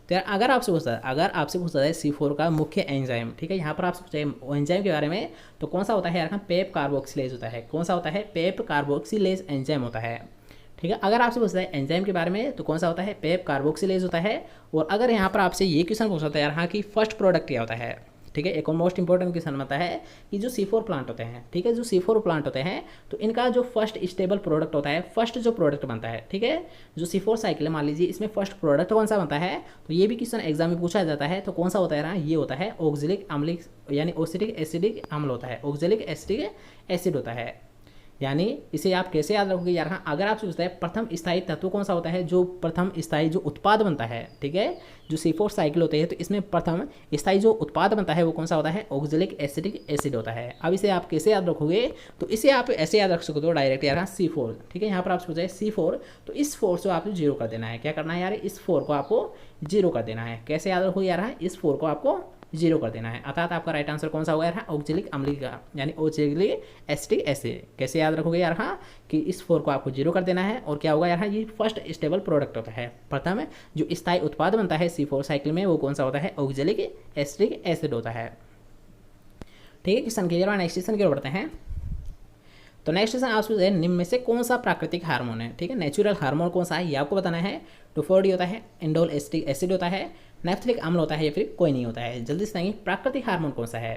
तो यार अगर आपसे पूछता है C4 का मुख्य एंजाइम, ठीक है, यहाँ पर आपसे पूछा है एंजाइम के बारे में तो कौन सा होता है यार? पेप कार्बोक्सिलेज होता है। कौन सा होता है? पेप कार्बोक्सिलेज एंजाइम होता है। ठीक है, अगर आपसे पूछता है एंजाइम के बारे में तो कौन सा होता है? पेप कार्बोक्सिलेज होता है। और अगर यहाँ पर आपसे ये क्वेश्चन पूछता है यार हाँ कि फर्स्ट प्रोडक्ट क्या होता है? ठीक है। एक और मोस्ट इंपॉर्टेंट क्वेश्चन बनता है कि जो C4 प्लांट होते हैं, ठीक है, जो C4 प्लांट होते हैं तो इनका जो फर्स्ट स्टेबल प्रोडक्ट होता है, फर्स्ट जो प्रोडक्ट बनता है, ठीक है, जो C4 साइकिल है मान लीजिए इसमें फर्स्ट प्रोडक्ट कौन सा बनता है, तो ये भी क्वेश्चन एग्जाम में पूछा जाता है। तो कौन सा होता है ना, ये होता है ऑक्जेलिक अम्लिक यानी ओक्सिडिक एसिडिक अम्ल होता है, ऑक्जेलिक एसिडिक एसिड होता है। यानी इसे आप कैसे याद रखोगे यार, हाँ अगर आप पूछता है प्रथम स्थायी तत्व कौन सा होता है, जो प्रथम स्थायी जो उत्पाद बनता है, ठीक है, जो C4 साइकिल होते हैं तो इसमें प्रथम स्थायी जो उत्पाद बनता है वो कौन सा होता है, ऑक्जेलिक एसिडिक एसिड होता है। अब इसे आप कैसे याद रखोगे, तो इसे आप ऐसे याद रख सकते हो डायरेक्ट यार, C4, ठीक है, यहाँ पर आप पूछा है C4 तो इस 4 से आपको जीरो कर देना है। क्या करना है यार, इस 4 को आपको जीरो कर देना है। कैसे याद रखोगे यार, इस 4 को आपको जीरो कर देना है। अर्थात आपका राइट आंसर कौन सा होगा यार, ऑक्जेलिक अम्ल का यानी ऑक्जेलिक एसिटिक एसिड। कैसे याद रखोगे यार, हाँ कि इस 4 को आपको जीरो कर देना है और क्या होगा यार, हाँ ये फर्स्ट स्टेबल प्रोडक्ट होता है, प्रथम जो स्थायी उत्पाद बनता है C4 साइकिल में वो कौन सा होता है, ऑक्जेलिक एसिटिक एसिड होता है। ठीक है, क्वेश्चन क्लियर है। नेक्स्ट क्वेश्चन की ओर बढ़ते हैं। तो नेक्स्ट क्वेश्चन आपसे निम्न में से कौन सा प्राकृतिक हार्मोन है, ठीक है, नेचुरल हार्मोन कौन सा है ये आपको बताना है। 2,4-D होता है, इंडोल एसिटिक एसिड होता है, नैफ्थलिक अम्ल होता है या फिर कोई नहीं होता है। जल्दी से बताएंगे प्राकृतिक हार्मोन कौन सा है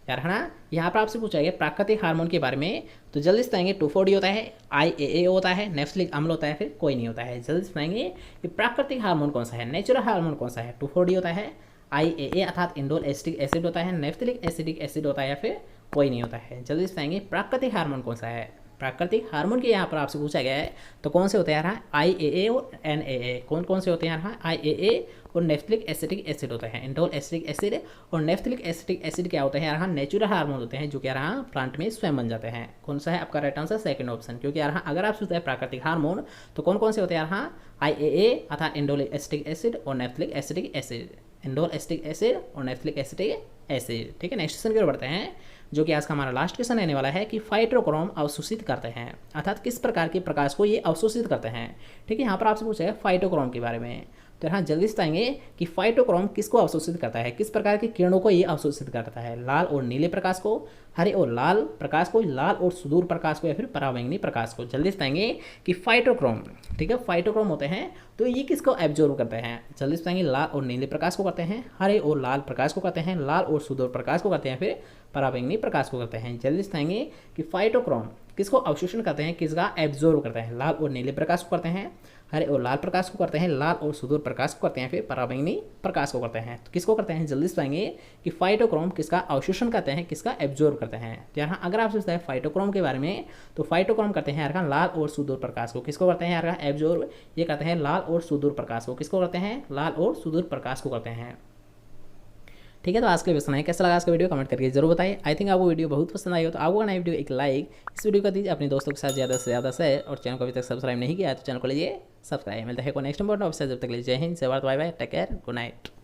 यार, है ना, यहाँ पर आपसे पूछा गया प्राकृतिक हार्मोन के बारे में, तो जल्दी से बताएंगे 2,4-D होता है, IAA होता है, नैफ्थलिक अम्ल होता है, फिर कोई नहीं होता है। जल्दी से बताएंगे कि प्राकृतिक हार्मोन कौन सा है, नेचुरल हार्मोन कौन सा है। 2,4-D होता है, IAA अर्थात इंडोल एसिटिक एसिड होता है, नैफ्थलिक एसिडिक एसिड होता है या फिर कोई नहीं होता है। जल्दी से बताएंगे प्राकृतिक हार्मोन कौन सा है। प्राकृतिक हार्मोन के यहाँ पर आपसे पूछा गया है तो कौन से होते हैं यार, IAA और NAA। कौन कौन से होते हैं यार, IAA और नैफ्थलिक एसिटिक एसिड होता है, इंडोल एसिटिक एसिड और नैफ्थलिक एसिटिक एसिड क्या होते हैं यार, नेचुरल हार्मोन होते हैं जो कि यार प्लांट में स्वयं बन जाते हैं। कौन सा है आपका राइट आंसर, सेकंड ऑप्शन। क्योंकि यार अगर आप सोचते हैं प्राकृतिक हार्मोन तो कौन कौन से होते हैं यार, IAA अर्थात इंडोल एसिटिक एसिड और naphthalic acetic acid, indole acetic acid और नैफ्थलिक एसिटिक एसिड। ठीक है, नेक्स्ट क्वेश्चन की ओर बढ़ते हैं जो कि आज का हमारा लास्ट क्वेश्चन रहने वाला है कि फाइटोक्रोम अवशोषित करते हैं, अर्थात किस प्रकार के प्रकाश को ये अवशोषित करते हैं। ठीक है, यहाँ पर आपसे पूछा है फाइटोक्रोम के बारे में, तो यहाँ जल्दी से बताएंगे कि फाइटोक्रोम किसको अवशोषित करता है, किस प्रकार के किरणों को ये अवशोषित करता है। लाल और नीले प्रकाश को, हरे और लाल प्रकाश को, लाल और सुदूर प्रकाश को या फिर पराबैंगनी प्रकाश को। जल्दी से बताएंगे कि फाइटोक्रोम, ठीक है, फाइटोक्रोम होते हैं तो ये किसको एब्जॉर्व करते हैं। जल्दी से बताएंगे लाल और नीले प्रकाश को करते हैं, हरे और लाल प्रकाश को करते हैं, लाल और सुदूर प्रकाश को करते हैं, फिर पराबैंगनी प्रकाश को करते हैं। जल्दी से बताएंगे कि फाइटोक्रोम किसको अवशोषण करते हैं, किसका एब्जॉर्व करते हैं। लाल और नीले प्रकाश को करते हैं, हरे और लाल प्रकाश को करते हैं, लाल और सुदूर प्रकाश को करते हैं, फिर पराबैंगनी प्रकाश को करते हैं। तो किसको करते हैं, जल्दी से बताएंगे कि फाइटोक्रोम किसका अवशोषण करते हैं, किसका एब्जॉर्व करते हैं। तो यहाँ अगर आप सोचते हैं फाइटोक्रोम के बारे में तो फाइटोक्रोम करते हैं यार लाल और सुदूर प्रकाश को, किसको करते हैं यार एब्जॉर्व, ये करते हैं लाल और सुदूर प्रकाश को, किसको करते हैं, लाल और सुदूर प्रकाश को करते हैं। ठीक है, तो आज के लिए बस इतना ही। कैसा लगा आज का वीडियो कमेंट करके जरूर बताइए। आई थिंक आपको वीडियो बहुत पसंद आई हो तो आपको नई वीडियो एक लाइक, इस वीडियो को दीजिए अपने दोस्तों के साथ ज़्यादा से ज़्यादा शेयर, और चैनल को अभी तक सब्सक्राइब नहीं किया तो चैनल को लीजिए सब्सक्राइब। मिलते हैं को नेक्स्ट इंपॉर्टेंट ऑफिसर, जब तक लीजिए जय हिंद, जय Bharat, bye bye, take care, good night.